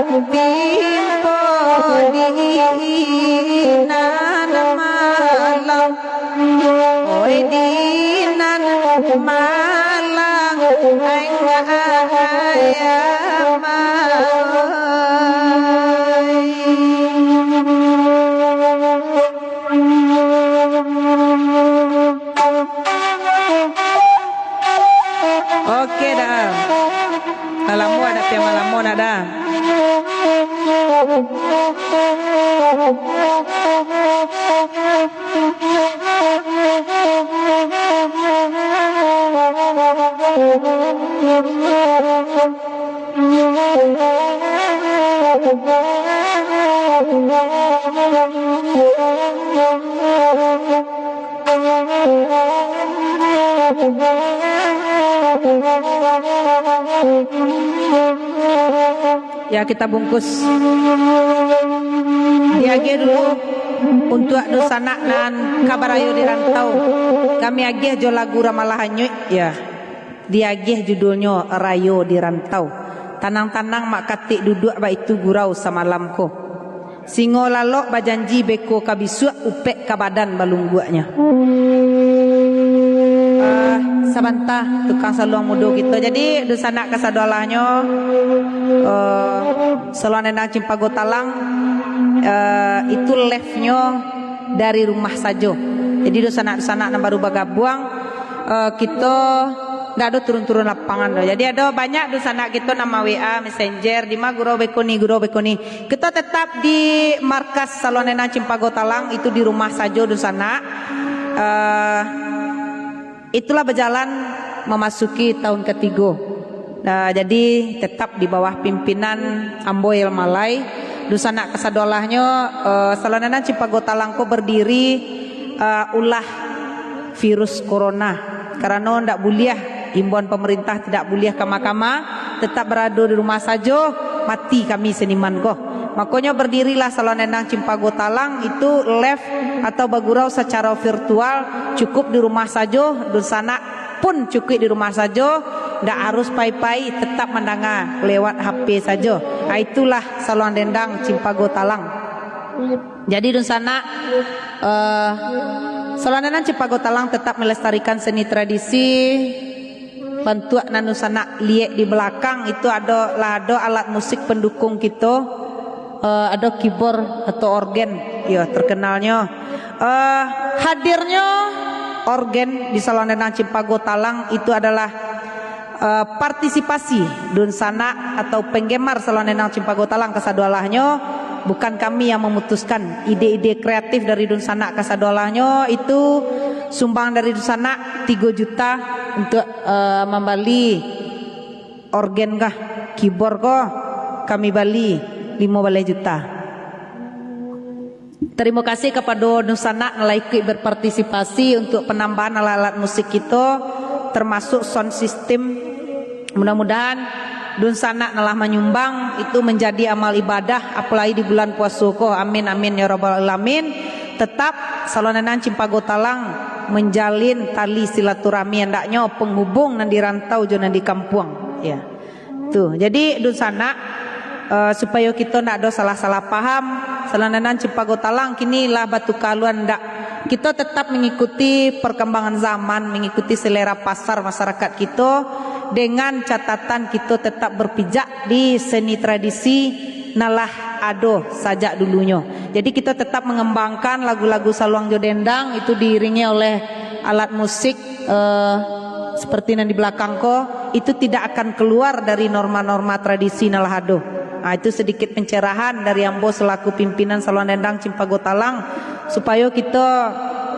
pimpo dinan malang oi dinan malang ai Oke dah. Malamu ada pia malamu ada. Ya kita bungkus diagih dulu untuk Nusana dan Kabarayo di rantau. Kami agih jo lagu Ramalahanyut ya. Diagih judulnya Rayo di Rantau. Tanang-tanang mak katik duduk ba itu gurau samalam ko. Singo lalok bajanji beko kabisuk upek kabadan balungguaknya. Sabantah tukang saluang mudo gitu. Jadi dusana kasadolahnya saluang nendang Cimpago Talang itu live-nya dari rumah saja. Jadi dusana baru bagabuang kita nggak ada turun-turun lapangan loh. Jadi ada banyak dusana gitu nama WA Messenger di gurau bekoni. Kita tetap di markas saluang nendang Cimpago Talang itu di rumah saja dusana. Itulah berjalan memasuki tahun ketiga. Nah, jadi tetap di bawah pimpinan Amboil Malai. Dusana kasadolahnya Salananan Cimpago Talangko berdiri ulah virus corona. Karena ndak buliah himbauan pemerintah tidak buliah kama-kama, tetap berada di rumah saja, mati kami seniman ko. Makanya berdirilah Salonenang Cimpago Talang itu live atau bagurau secara virtual, cukup di rumah saja, dusana pun cukup di rumah saja, ndak harus pai-pai, tetap mendengar lewat HP saja. Itulah Salonenang Cimpago Talang. Jadi dusana Salonenang Cimpago Talang tetap melestarikan seni tradisi. Bantuan nanusana liek di belakang itu ada alat musik pendukung kita. Ada keyboard atau organ ya terkenalnya. Hadirnya organ di Salonenang Cimpago Talang itu adalah partisipasi dunsana atau penggemar Salonenang Cimpago Talang kasadolahnya. Bukan kami yang memutuskan, ide-ide kreatif dari dunsana kasadolahnya itu sumbang dari dunsana 3 juta untuk membeli organ kah keyboard kah kami beli 5 juta. Terima kasih kepada Nusana yang ikut berpartisipasi untuk penambahan alat-alat musik kita, termasuk sound system. Mudah-mudahan Nusana telah menyumbang itu menjadi amal ibadah, apalagi di bulan puasa ko. Amin amin ya rabbal alamin. Tetap Salonenang Cimpago Talang menjalin tali silaturahmi hendaknya penghubung nan di rantau jangan di kampung ya. Tuh, jadi Nusana supaya kita tidak ada salah-salah paham, Salonenang Cimpago Talang kini lah batu kaluan ndak. Kita tetap mengikuti perkembangan zaman, mengikuti selera pasar masyarakat kita, dengan catatan kita tetap berpijak di seni tradisi nalah ado sajak dulunya. Jadi kita tetap mengembangkan lagu-lagu Saluang Jodendang itu diiringi oleh alat musik seperti yang di belakang ko, itu tidak akan keluar dari norma-norma tradisi nalah ado. Nah, itu sedikit pencerahan dari Ambo selaku pimpinan Saluang Dendang Cimpago Talang supaya kita,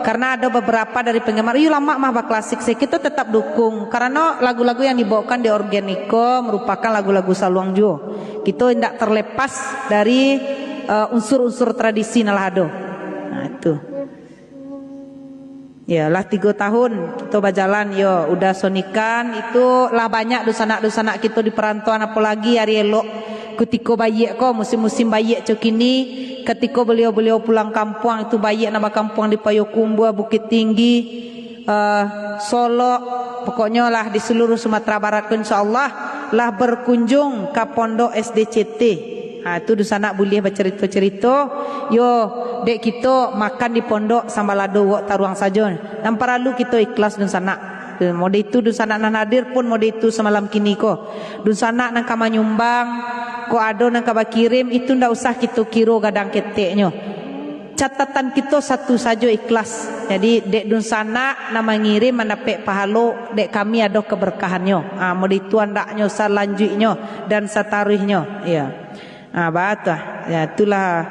karena ada beberapa dari penggemar yuk lama mah klasik sih, kita tetap dukung karena lagu-lagu yang dibawakan di Organiko merupakan lagu-lagu Saluang Jo. Kita tidak terlepas dari unsur-unsur tradisi nalado. Nah itu ya lah 3 tahun kita berjalan yo udah sonikan itu lah banyak dusana-dusana kita di perantauan, apalagi hari elok ketika bayi ko musim-musim bayi cokini, ketika beliau-beliau pulang kampung itu bayi nama kampung di Payokumbu, Bukit Tinggi, Solo, pokoknya lah di seluruh Sumatera Barat insyaallah lah berkunjung ke Pondok SDCT Itu dusana boleh bercerita-cerita. Yo, dek kita makan di pondok sambalado wak taruang saja. Dan perlu kita ikhlas dusana. Mode itu dusana nan hadir pun mode itu semalam kini ko. Dusana nang kama nyumbang, ko ado nang kaba kirim itu ndak usah kita kiro gadang keteknya. Catatan kita satu saja ikhlas. Jadi dek dusana nama ngirim mendapat pahalo dek kami ada keberkahannya. Mode itu andaknya selanjutnya dan setarihnya. Ya. Batah. Ya itulah.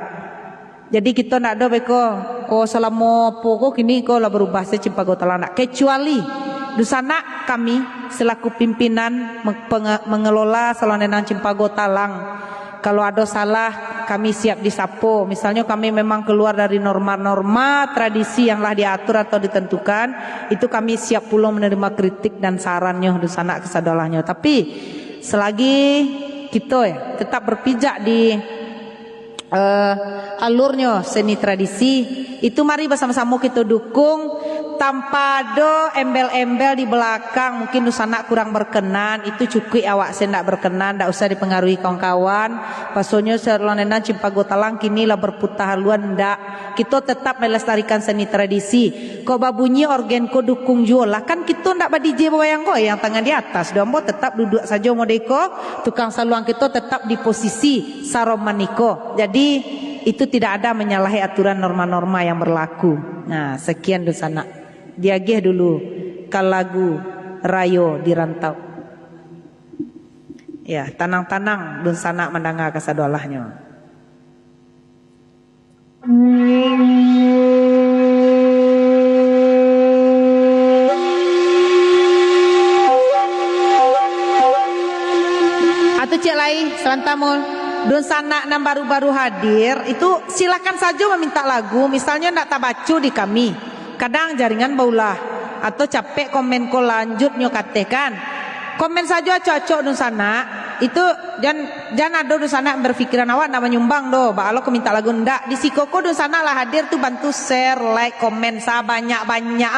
Jadi kita ndak ada beko ko selama pokok kini ko lah berubah Cimpago Talang kecuali dusana kami selaku pimpinan mengelola Salonenang Cimpago Talang. Kalau ada salah kami siap disapo. Misalnya kami memang keluar dari norma-norma tradisi yang lah diatur atau ditentukan, itu kami siap pula menerima kritik dan sarannya dusana kesadolahnya. Tapi selagi kita tetap berpijak di alurnya seni tradisi, itu mari bersama-sama kita dukung tanpa ada embel-embel di belakang. Mungkin dusana kurang berkenan, itu cukup awak saya ndak berkenan, ndak usah dipengaruhi kawan-kawan. Pasonya Salonenang Cimpago Talang kini lah berputar haluan ndak. Kita tetap melestarikan seni tradisi. Kau babunyi organ ko dukung jual lah kan kita ndak ba DJ bayang ko yang tangan di atas. Dombo tetap duduk saja modeko, tukang saluang kita tetap di posisi saromaniko. Jadi itu tidak ada menyalahi aturan norma-norma yang berlaku. Nah, sekian dusana. Diagih dulu ke lagu Rayo di Rantau. Ya, tanang-tanang dusana mendengar kesadolahnya. Atau cek lain selantamul dusana yang baru-baru hadir itu silakan saja meminta lagu. Misalnya ndak tabacu di kami. Kadang jaringan baulah atau capek komen ko lanjut nyo katakan. Komen saja cocok dusana itu jangan ada dusana berpikiran awak nak menyumbang do. Kalau ko minta lagu ndak di sikoko dusana lah hadir tuh bantu share, like, komen sa banyak-banyak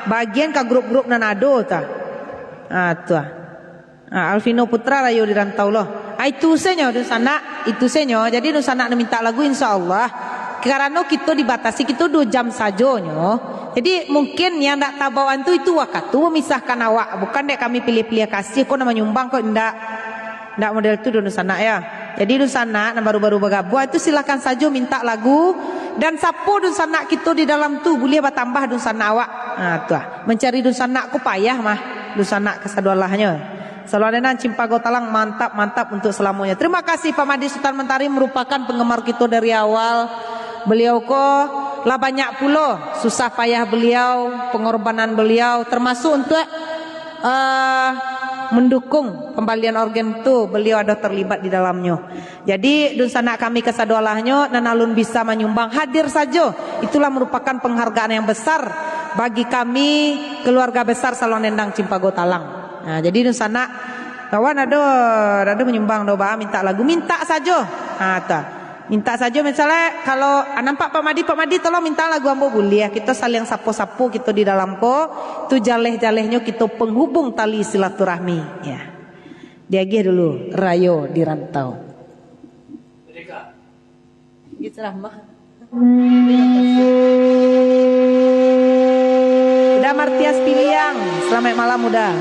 bagian ke grup-grup nan ado ta. Tuh. Alvino Putra Rayo di Rantau loh. Itu senyo dusana, itu senyo. Jadi dusana minta lagu insyaallah. Karena kita dibatasi kita 2 jam saja nyo. Jadi mungkin yang ndak tabauan itu waktu memisahkan awak, bukan dek kami pilih-pilih kasih kok nama nyumbang kok ndak model itu dusana ya. Jadi dusana yang baru-baru bergabung itu silakan saja minta lagu dan sapo dusana kita di dalam tu boleh bertambah dusana awak. Tuh mencari dusana ku payah mah dusana kesadolahnya. Salonenang Cimpago Talang mantap untuk selamanya. Terima kasih Pak Madi Sultan Mentari merupakan penggemar kita dari awal. Beliau lah banyak pula susah payah beliau, pengorbanan beliau termasuk untuk mendukung pembalian organ itu beliau ada terlibat di dalamnya. Jadi dusana kami kesadolahnya nanalun bisa menyumbang hadir saja. Itulah merupakan penghargaan yang besar bagi kami keluarga besar Salonenang Cimpago Talang. Nah, jadi dusana kawan ada menyumbang doa minta lagu minta saja. Minta saja misalnya kalau nampak Pak Madi tolong minta lagu ambo boleh. Kita saling sapu-sapu kita di dalam ko tu jaleh-jalehnya kita penghubung tali silaturahmi ya. Diagih dulu Rayo di Rantau. Merdeka. Gitu rahmah. Udah Martias Piliang. Selamat malam udah.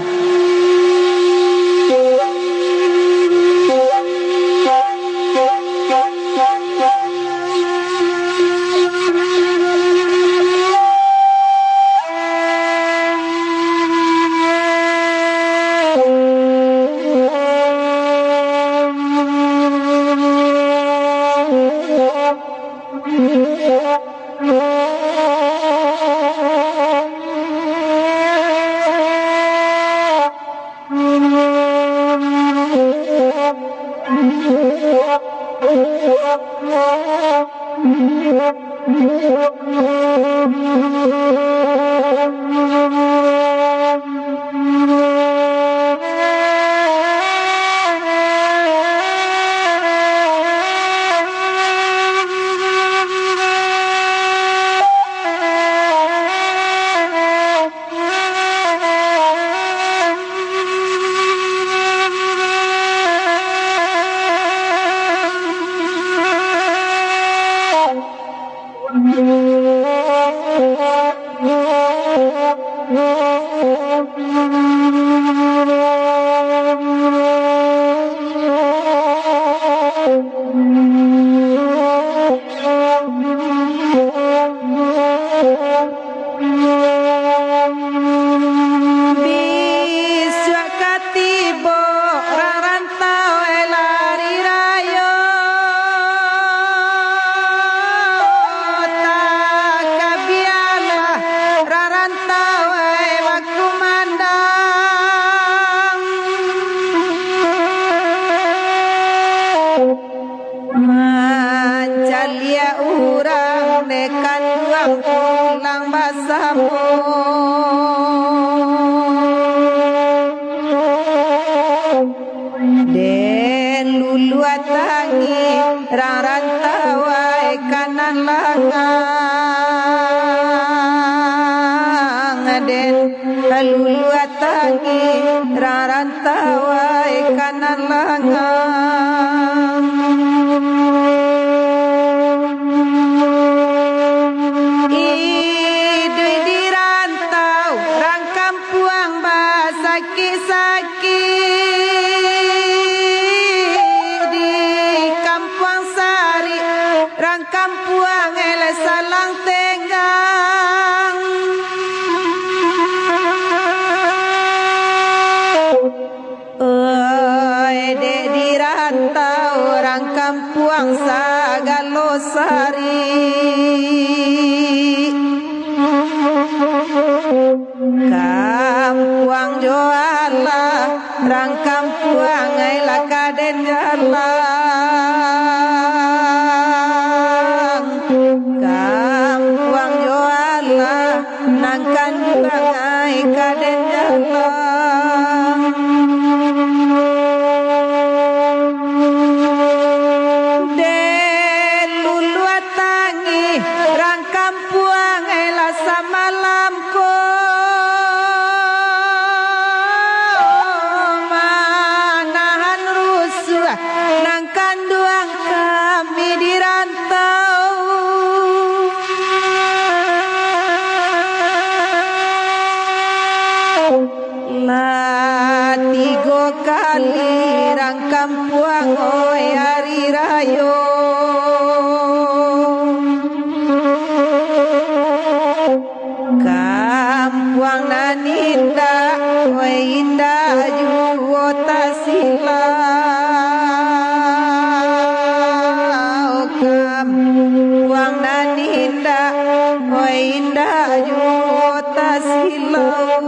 Calia urang dekan duang pulang basamu Den lulu atangi rang rantawai kanan langang Den lulu atangi rang rantawai kanan langang Idui di rantau rang kampuang basaki-saki di kampuang sari rang kampuang ele salang tenggang dek di rantau rang kampuang sagalosari Kampuang Joala rang kampuang ai lakaden jalang Kampuang Joala nang kanduang ai kaden jalang Den lulu atangi rang kampuang ai la samalam ko manahan rusuh nang kanduang kami di rantau tiga kali rang kampuang oi hari rayo Kampuang naninda oi indah juwo tasilau Kampuang naninda oi indah juwo tasilau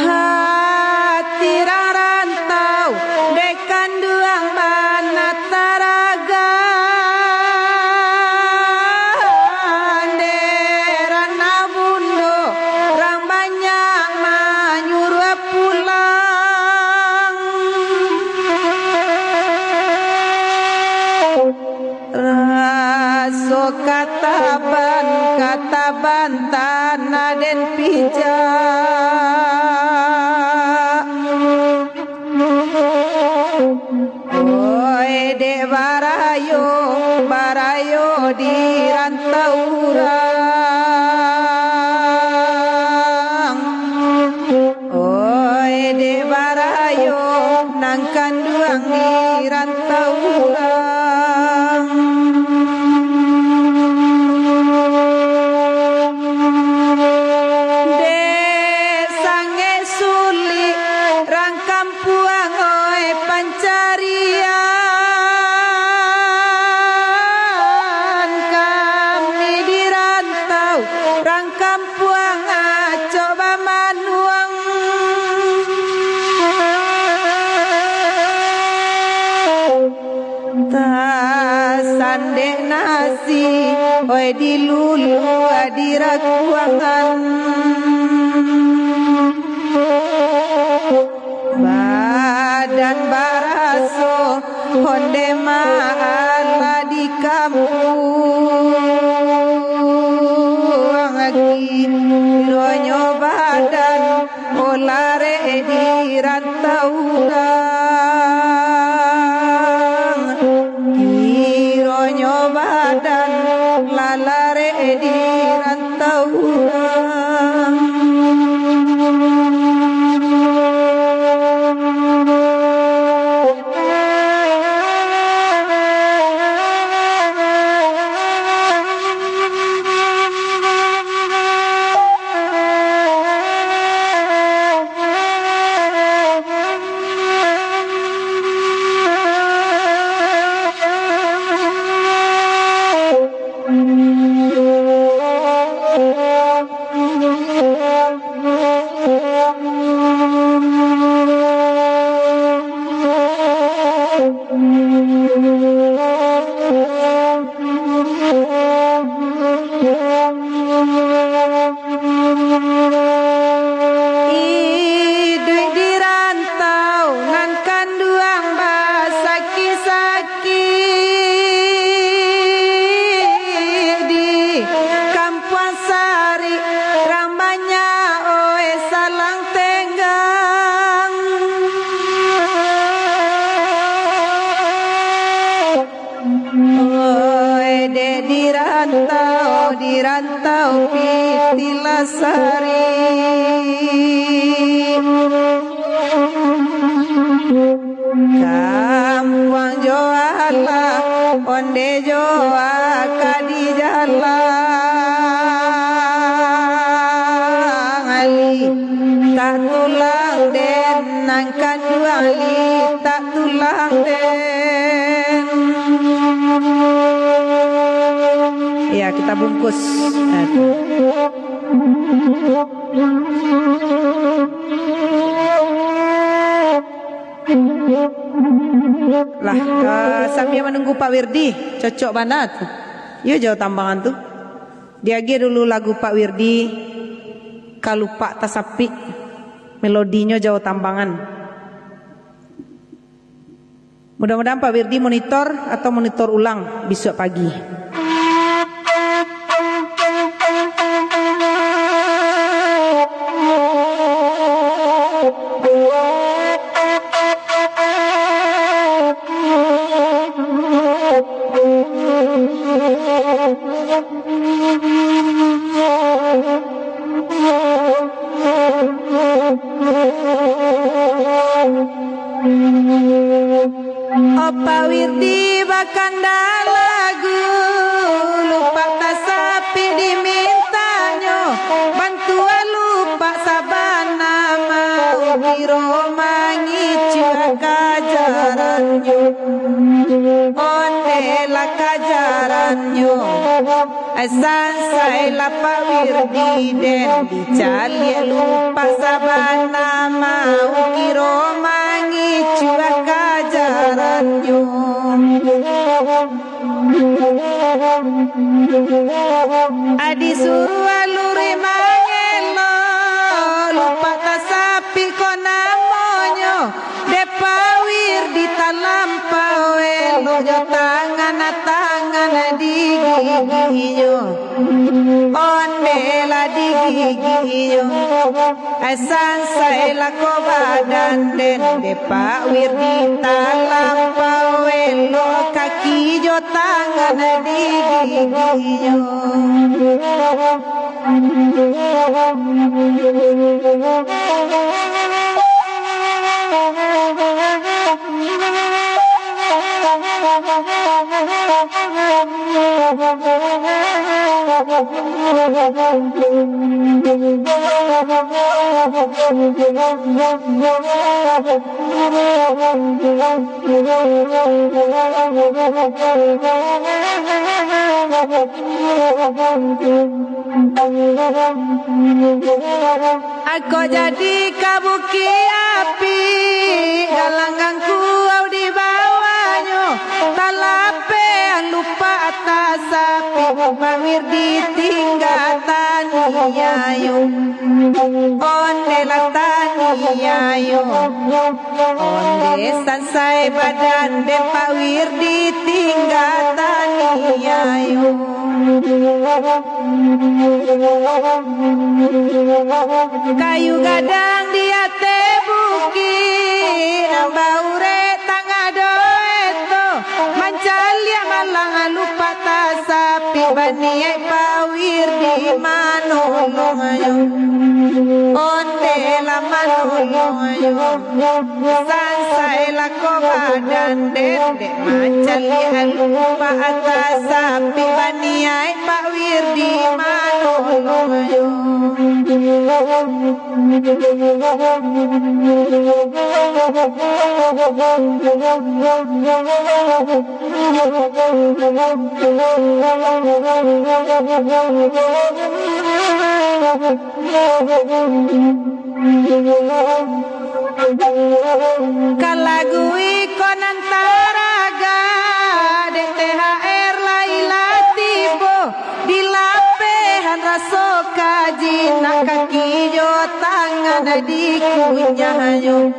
Hati rantau dekan duang banat taraga derana bundo rang banyak manyuruh pulang raso kataban tanah den pijak oi dek barayo di rantau urang oi dek barayo nang kanduang di rantau urang dek sange suli rang kampuang oi pancarian kami di rantau rang kampuang coba manuang sandek nasi oi dilulu adirakuangan badan baraso honde maala di kampung kaki Kironyo badan olare di rantau udang Kironyo badan lalare di rantau udang di rantau Pitilasari Kampung Joala onde joa kadi jalang ali tak tulang den nangkan dua ali tak tulang den. Ya, kita bungkus. Lah, sambil menunggu Pak Wirdi, cocok banget. Yuk jauh tambangan tuh. Diagi dulu lagu Pak Wirdi, Kalupa Tasapi, melodinya jauh tambangan. Mudah-mudahan Pak Wirdi monitor atau monitor ulang besok pagi. Pak Wirdi bakanda lagu lupa tasapi dimintanyo bantuan lupa sabana mau biro mangicu kajaranyo ondela kajaranyo sansai la Pak Wirdi den dicali lupa sabana mau biro mangicu kajaranyo adi suruh aluri mangelo lupa tasapi kona monyo de Pak Wirdi talampau elo jo tangan di gigiyo ondela di gigiyo sansai la ko badan den de Pak Wirdi talampau elo kaki jo tangan di gigiyo. Aku jadi kabuki api galangangku au di bawahnya talape lupa atas api Pak Wirdi tinggatan yayo onde latani yayo onde sansai badan de Pak Wirdi tinggatan yayo Ayu gadang dia tebuki Nambaure tangga doeto Mancalia malang lupa tasapi Baniai pawir di manolongayo Onde la manolongayo Sansai la kobadan dende Mancalia lupa tasapi Baniai pawir di manolongayo Kalagui konantaraga DTHR Laila tibo dilapehan raso kaji nak kaki jo tangan di kunyayo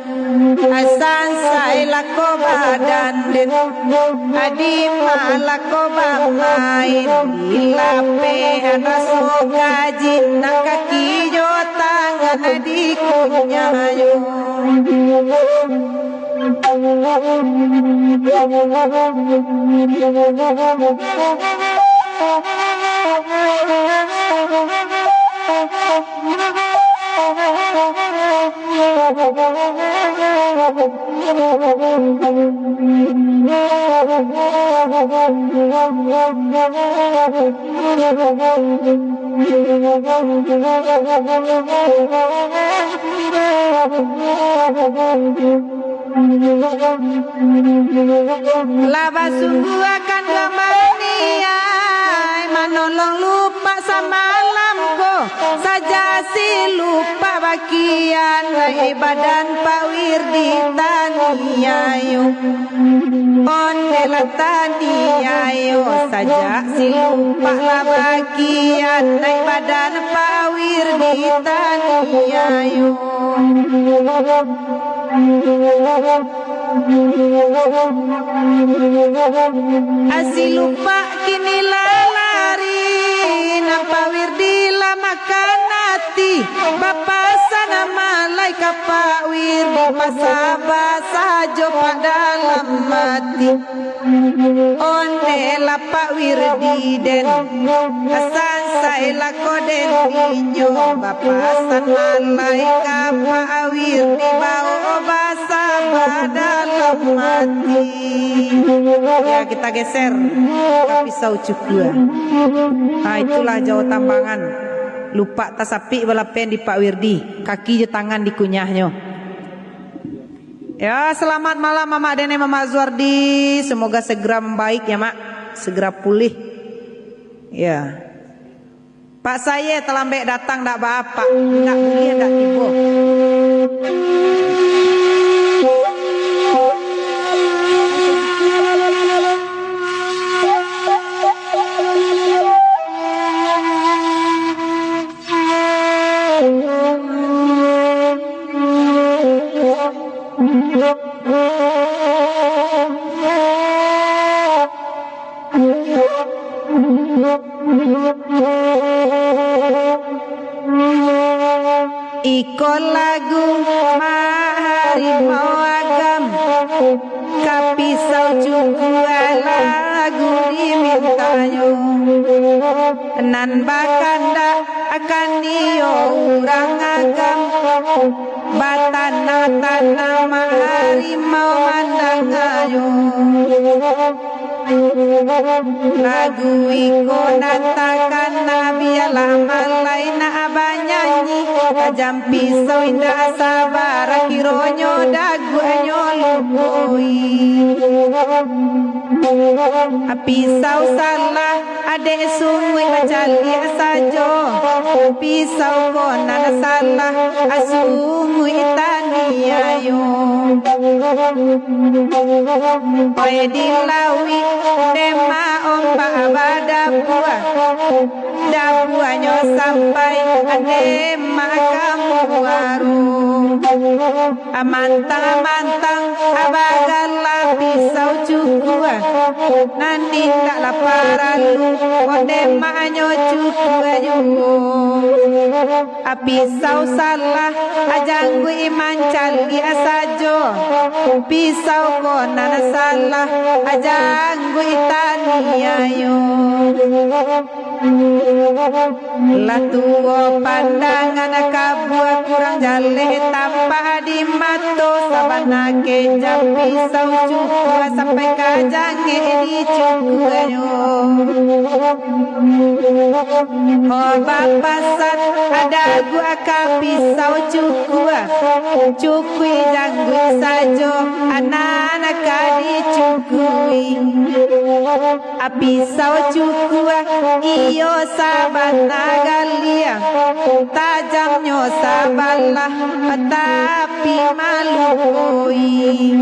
asan sai lako badan den adi malako bamain dilapehan raso kaji nak kaki jo tangan di kunyayo Laba sungguh akan gemania Manolong lupa samalamku Saja si lupa bagian badan pawir di taniayo Onde la taniayo Saja si lupa la bagian badan pawir di taniayo Asilupa kini lalari Nampak wirdi lama kanati Bapak sana malaika pak wirdi Pasabah sajo pada dalam mati Onde la pak wirdi den Asan saila koden inyo Bapak sana malaika pak wirdi Bau basa dalam mati. Ya kita geser ke pisau cukua. Nah itulah Jawa Tambangan. Lupa tasapi balapen di Pak Wirdi. Kaki je tangan dikunyahnya. Ya selamat malam Mama Dene Mama Zuardi. Semoga segera membaik ya Mak. Segera pulih. Ya. Pak saya terlambat datang tak apa. Tak boleh tak tiba. Iko lagu harimau agam kapisau juga lagu dimintayo nan bakanda akan dio urang agam batana tanama harimau mandang ayo lagu iko natakan nabi alamalai na abanyanyi tajam pisau indah sabar kironyo dagu anyo lupoi pisau salah adek sungui macali sajo pisau konan salah asungui tani ayo oye dilawi dema omba abada buah dabuanyo sampai adema kamu waru amantang-amantang abagala pisau cukua nanti tak laparan lu odema anyo cukua juga Pisau salah ajanggu iman cali asajo. Pisau konan salah ajanggu itani ayo. Latuo pandangan kabua kurang jaleh tanpa di mato sabana kejam pisau cukup sampai kajange di cukup. Oh bapasan ada gua pisau cukui janggu sajo anak-anak kadi cukui pisau cukua iyo sabana galia tajamnya sabalah tapi malukoi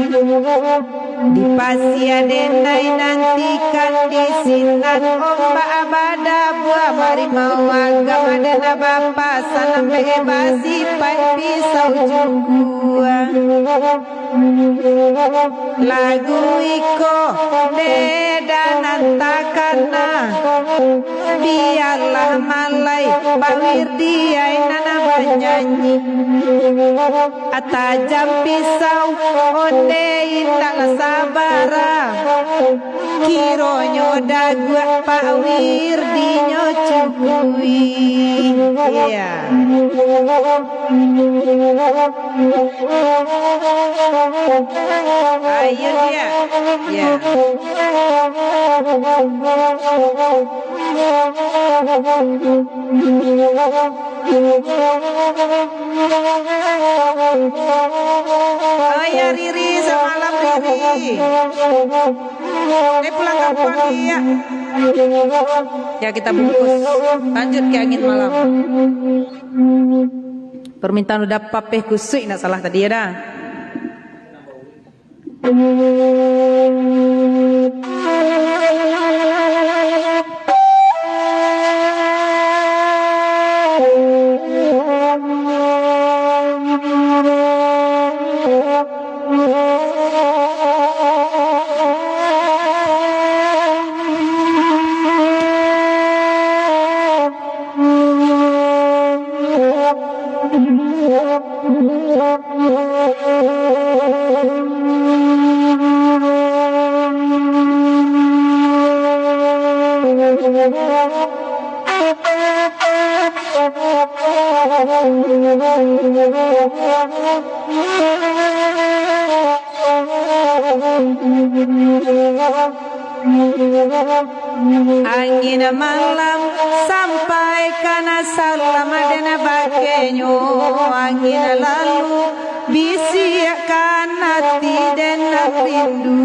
di pasia denai nantikan di sinan ombak abada buah mari mau agama dana bapa salam bebasi pai pisau cukua lagu iko beda nantakana biarlah malai bawir diai nana bernyanyi atajam pisau onde indah sabara kironyo dagua pak wirdinyo cukui iya ayo dia ya ya Riri semalam Riri ini pulang kapan dia ya kita bungkus lanjut ke angin malam permintaan udah papeh kusui nak salah tadi ya dah. Angin malam sampai kana salam dena bakenyo angin lalu bisiakan hati dan rindu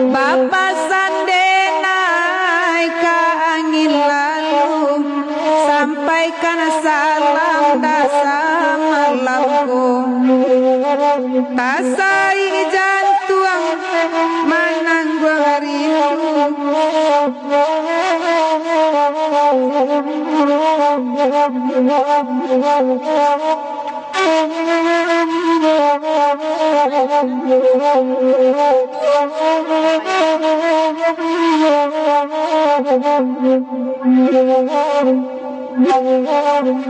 Bapa sandena ka angin lalu sampaikan salam dasar malamku tasai jantuang manang gua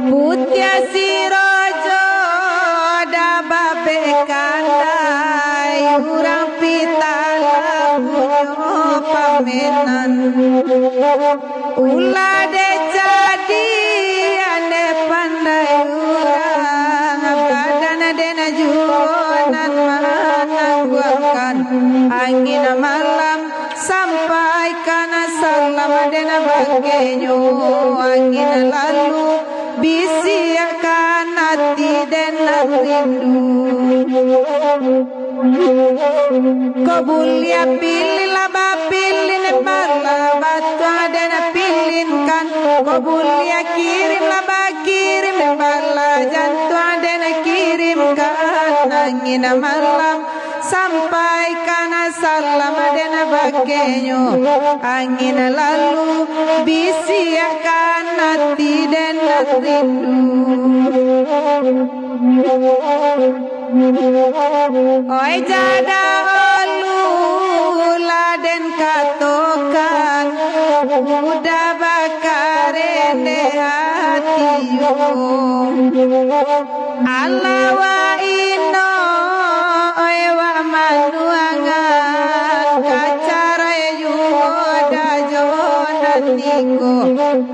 Putya sirojo daba bekandai urang pitala bunyo pamenan ulade jadi ande pandai urang badana dena juanan manang guakan angin malam sampai kana salam dena bagenyo angin lalu bisiakan hati dan rindu Kobulya pilihlah bapilin bala batu dan pilihkan Kobulya kirimlah bakirim bala jantua dan kirimkan angin malam sampai kana salam dan bagenyo angin lalu bisiakan hati dan rindu Oi jada olu laden katokan udah bakarene hatiyo Allah wa ino ewa manuangan kacara yuda jonatiko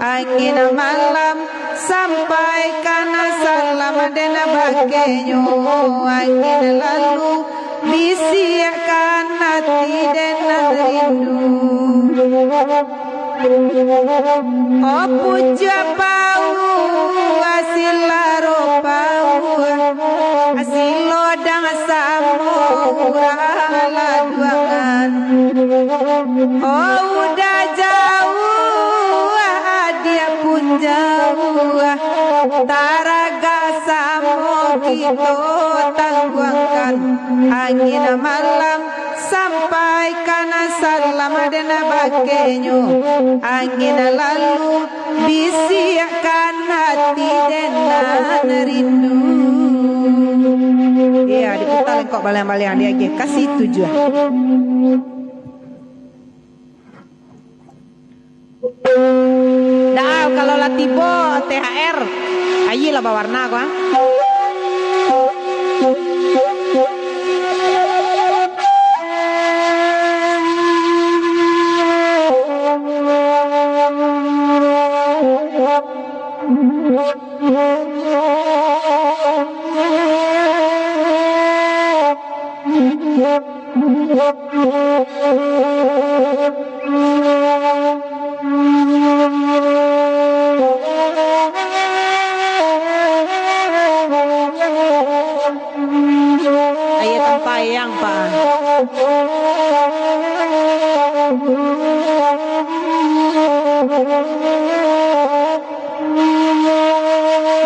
angin malam sampaikan salam dan bakenyo angin lalu bisiakan hati dan rindu oh puja pau asilaro pau asilo dang samura laduangan oh udah jauh dia pun jauh taraga samo kita tangguangkan angin malam sampaikan salam dan bakenyo angin lalu bisiakan hati dan rindu ya diputar kok baliang-baliang dia kasih tujuan dah kalau latibo THR ayi lah bawarna ko ayat tampayang pak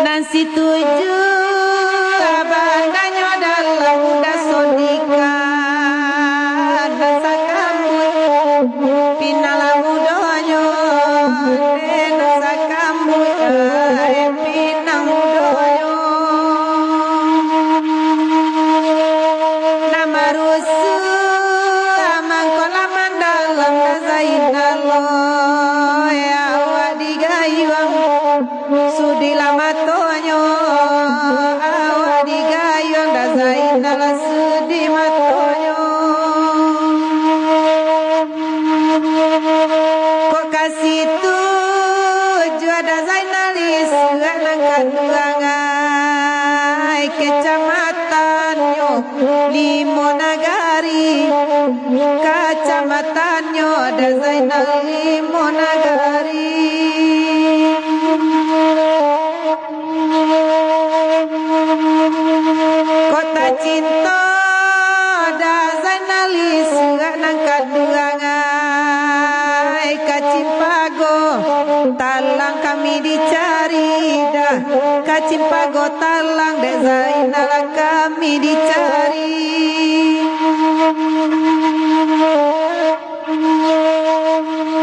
Nansi tuju abandanya dalam udah sodika nasa kamu pinala mudonyo nasa kamu pinang mudonyo nama rusu amangkola mandalam nazainalo ya wadigayuang sudi lama tonyo awadi gayong dazainal sudi matonyo kok kasih tuju dazainalis nang kanduangai kecamatanyo Limonagari kecamatanyo dazainal Limonagari kota cinta dazainalis nang kaduangai kacimpago talang kami dicari dah kacimpago talang dazainal kami dicari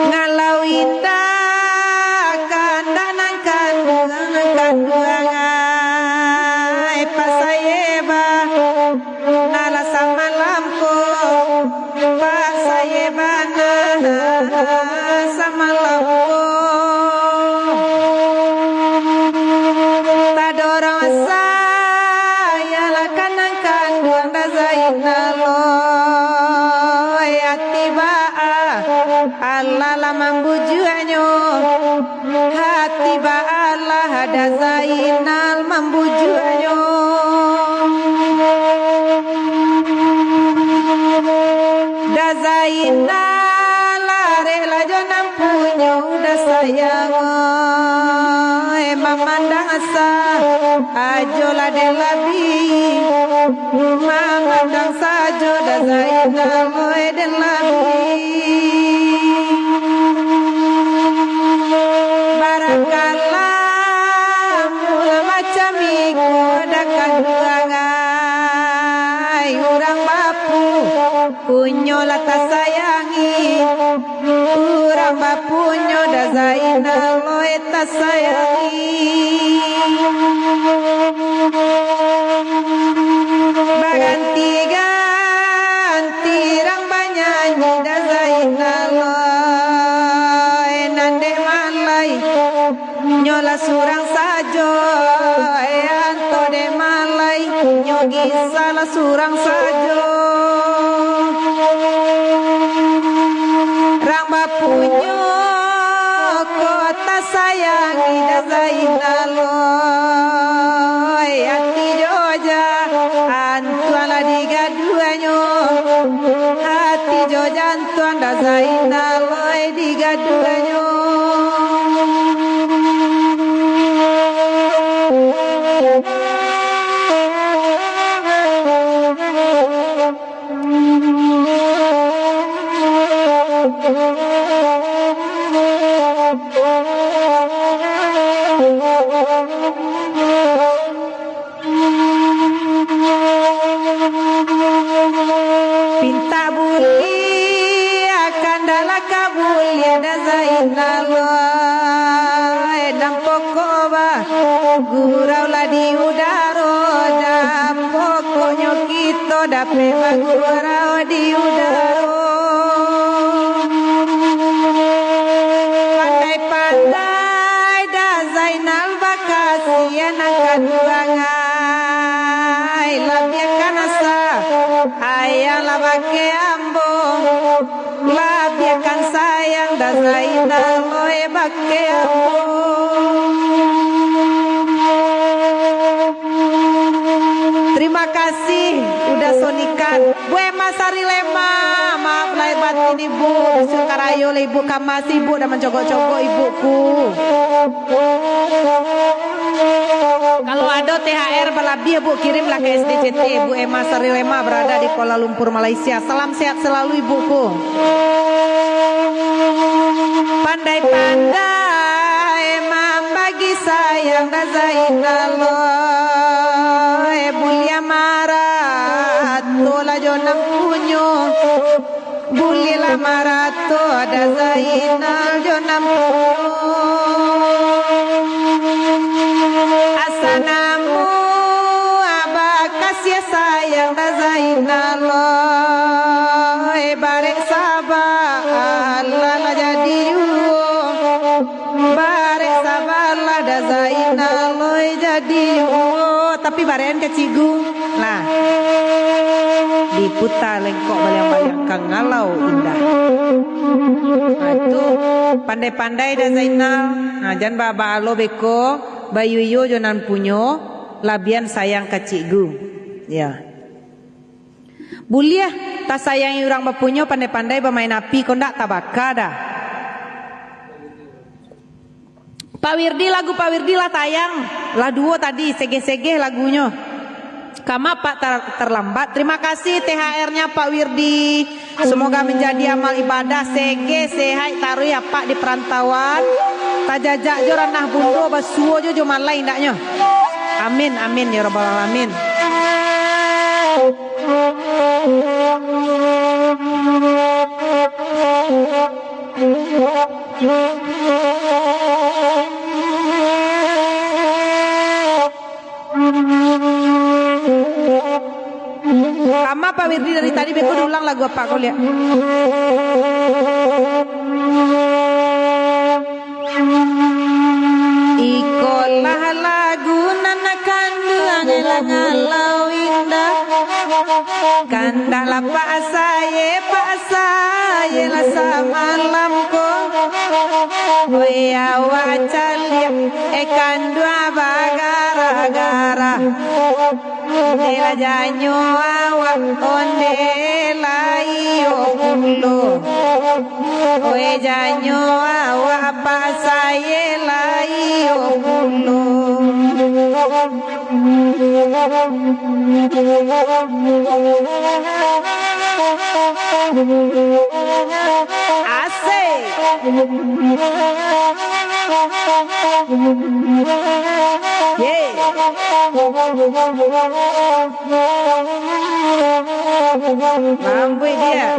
ngalau indah kandanang kanduangai pasayeba nala sama lampu pasayeba sama lampu tadorong saya lakanang kanduang dazainalo Allah lah membujuanyo hati ba Allah ada Zainal membujuanyo da Zainal lare la jonam punyo da sayang mamandang asa ajo la de labi mamandang sajo da Zainal den labi barangkala mula macam iko dakan duangai urang bapu punyo lata sayangi urang bapunyo da Zainal loe ta sayangi baganti ganti rang banyanyi da Zainal loe nyola surang sajo anto de malai nyogi salah surang sajo rang bapunyo kota sayang ida zainaloy ati joja antuala diga duanyo hati joja antuan da zainaloy diga duanyo pinta buli akan dalam kabul ya da zainaloy dan pokoba gurau la di udaro dan pokoknya kita dapat gurau di udaro pandai-pandai da Zainal bakasian angkat duangai labiakan asa ayang labake ambong labiakan sayang da Zainal loe bake ambong. Terima kasih udah sonikan Bu Emma Sarilema, maaf lahir batin ibu Sukarayo ibu kamasi ibu udah mencogok-cogok ibuku. Kalau ada THR berlebih bu kirimlah ke SDCT. Bu Emma Sarilema berada di Kuala Lumpur Malaysia. Salam sehat selalu ibuku. Pandai-pandai membagi sayang dan Zainaloy bulia marato la jonam punyo bulila marato ada Zainal jonam punyo asanamu abakas ya sayang dan Zainaloy barek sabar Allah jadi barek sabar lah da Zainaloy jadi tapi barean kecigu lah diputar lengkok baliang-baliang kang ngalau indah. Nah, itu pandai-pandai da Zainal. Nah, jan baba alo beko bayuyo jonan punyo labian sayang kecigu. Ya. Buliah tak sayangi orang bapunyo pandai-pandai bermain api kondak tabaka dah. Pak Wirdi lagu Pak Wirdi lah tayang lah duo tadi sege-sege lagunya kama Pak terlambat. Terima kasih THR-nya Pak Wirdi, semoga menjadi amal ibadah sege sehat taruh ya Pak di perantauan tajajak jo ranah bundo basuo jo malai ndaknya. Amin amin ya rabbal alamin. Kama Pak Wirdi dari tadi beko ulang lagu apa kau lihat? Ikolah lagu nanakan duang elang-elau indah kandala pak saya lah samalam ko Oya wacalia ekan dua bagara-gara Dela janyo awa ondela iyo pulo Oye janyo awa apa saya la iyo pulo Asik yeah. Mampu dia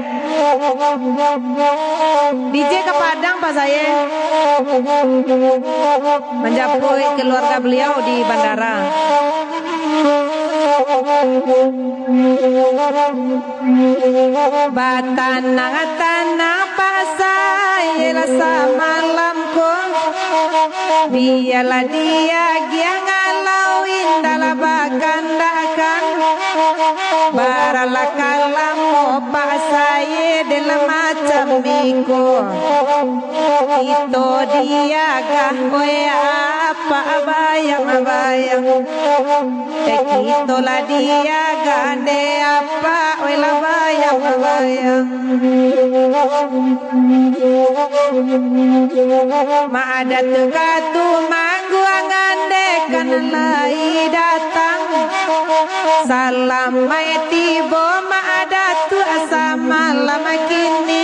DJ ke Padang Pak saya menjapui keluarga beliau di bandara. Batana apa saya rasa malamku Biarlah dia giangalauin dalam bakandakan Baralah kalamo pak saya dalam macam miko Itu dia gahoy apa bayang Itulah dia gande apa wela bayang Maada tukatu manggu angandekan lai datang Salam mai tibo maada tu asa malam kini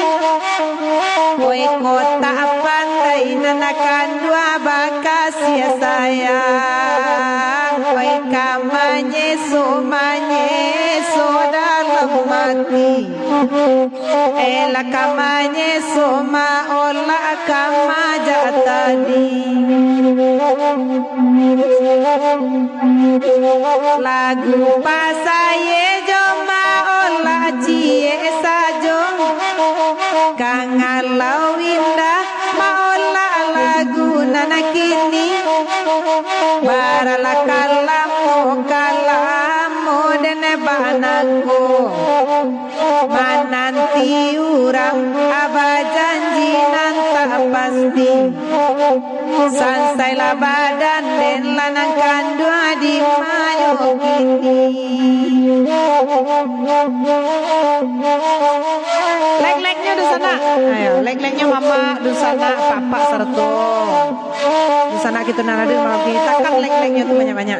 Oi kota pantai nanakan dua bakasia sayang Oi kamanye so dalam mati Ela kamanye soma ola kamaja tadi Lagu pasaye joma ola cie sajong Kangalau indah maola lagu nanakini Barala kalamu dene banako Mananti urang aba janji nanta pasti Sansai la badan den lanang kandua di mayo kini Lek-leknya di sana. Ayo, lek-leknya mama di sana, papa serto. Di sana kita naradir malam kita kan lek-leknya tuh banyak-banyak.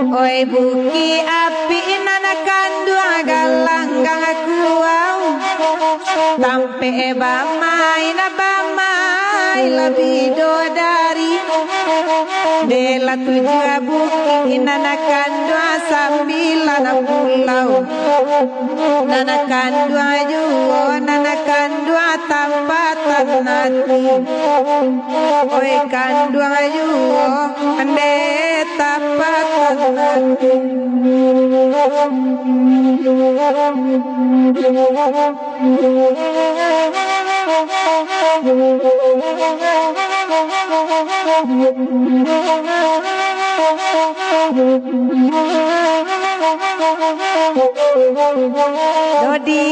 Oi buki api nanakan dua galang kang aku au. Tampe bamai lebih dari Dela tujuh buki nanakan dua sambilan pulau Nanakan dua juo nanakan dua tambatan nanti Oi kan dua juo ande tambatan nanti Dodi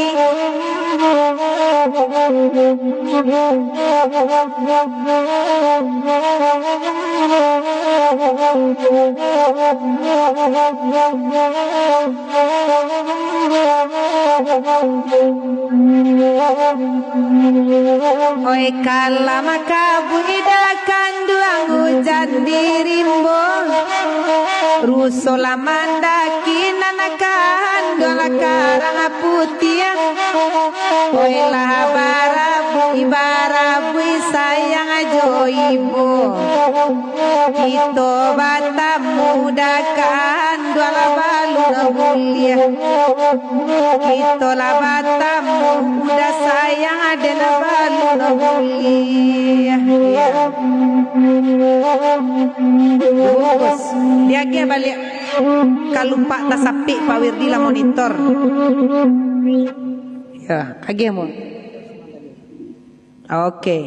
Oi kala maka buidakan duang hujan di rimbo Rusola mandaki nanakan dola karang putih Oi lah barabu sayang ajo ibu Kita bata mudakan dola balu mulia Kita lah bata muda sayang ada balu mulia Bungkus dia ke balik kalumpak tasapi Pak Wirdi lah monitor ya age mo oke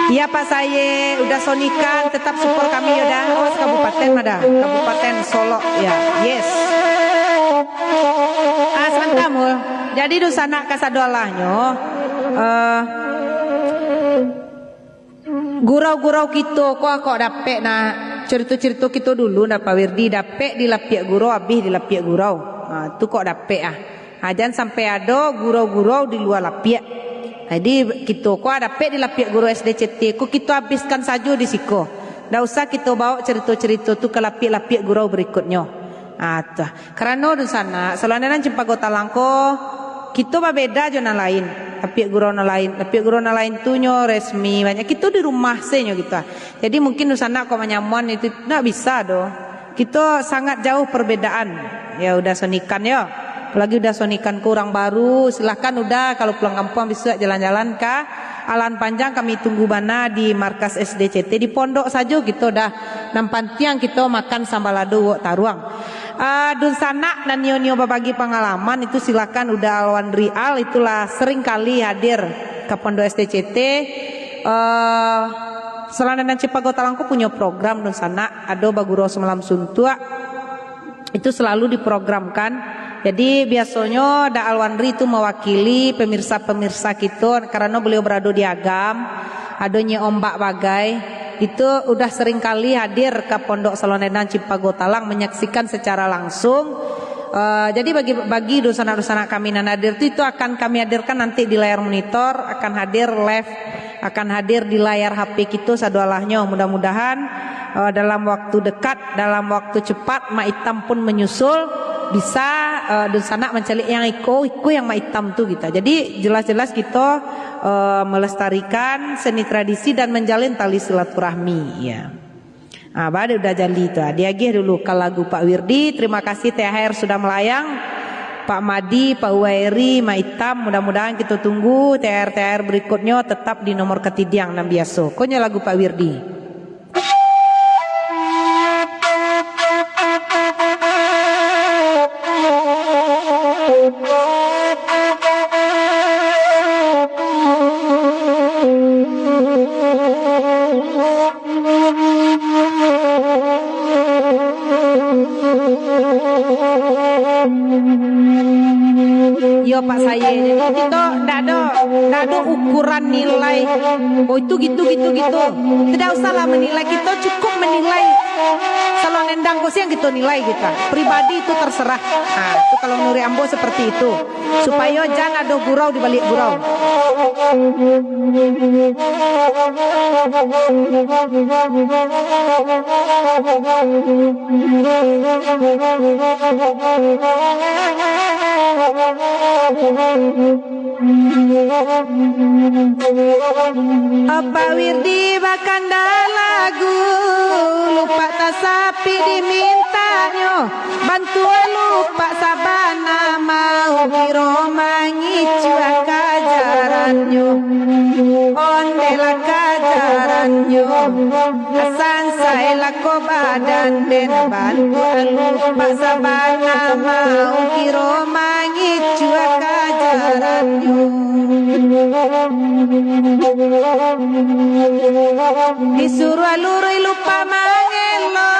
iya Pak saya udah sonikan tetap support kami udah awas kabupaten ada kabupaten Solo ya yes santamul jadi dusana kasadolahnya gurau-gurau kita kok dapet nah cerita-cerita kita dulu nah Pak Wirdi dapet di lapiak gurau habis di lapiak gurau tu kok dapet jangan sampai ada gurau-gurau di luar lapiak jadi kita kok dapet di lapiak gurau SDCT kok kita habiskan saja di siko ndak usah kita bawa cerita-cerita tu ke lapiak-lapiak gurau berikutnya tuh karena di sana selain Cempaka Langko kita berbeda jona lain lapiak gurau lain tu nyo resmi banyak kita di rumah senyo kita jadi mungkin di sana kok menyamuan itu nggak bisa doh kita sangat jauh perbedaan ya udah sonikan ya apalagi udah sonikan kurang baru silahkan udah kalau pulang kampung bisa jalan-jalan ke Alan Panjang kami tunggu bana di markas SDCT di pondok saja kita udah nampan tiang kita makan sambalado wok taruang dun sana dan nyo berbagi pengalaman itu silakan udah Alwan Rial itulah sering kali hadir ke Pondok STCT. Selana dan Cipago Talangku punya program dan sana ada baguro semalam suntua itu selalu diprogramkan. Jadi biasanya Da Alwandri itu mewakili pemirsa-pemirsa kita karena beliau berada di Agam, adanya ombak bagai itu udah sering kali hadir ke Pondok Salonedan Cipago Talang menyaksikan secara langsung. Jadi bagi dosana-dosana kami nan hadir itu akan kami hadirkan nanti di layar monitor, akan hadir live, akan hadir di layar HP kita sadualahnya. Mudah-mudahan dalam waktu dekat, dalam waktu cepat Mak Itam pun menyusul bisa dosana mencari yang iko yang Mak Itam tuh gitu. Jadi jelas-jelas kita melestarikan seni tradisi dan menjalin tali silaturahmi ya. Bade udah jadi itu. Diagih dulu ke lagu Pak Wirdi. Terima kasih THR sudah melayang. Pak Madi, Pak Uwairi, Mak Itam. Mudah-mudahan kita tunggu THR berikutnya tetap di nomor ketidiang dan biasa. Konya lagu Pak Wirdi. Yo Pak saya, jadi kita ndak ada ukuran nilai. Oh itu gitu. Tidak usahlah menilai, kita cukup menilai salon endang kos yang kita nilai kita. Pribadi itu terserah. Nah itu kalau Nuri Ambo seperti itu, supaya jangan ada gurau di balik gurau. Apa Wirdi bakanda lagu lupa tasapi dimintanya bantuan lupa sabana mau biro mangicu kajarannya ondela kajarannya asan saya ko badan den bantuan lupa sabana mau biro mangicu kajarannya disuruh alurui lupa mangelo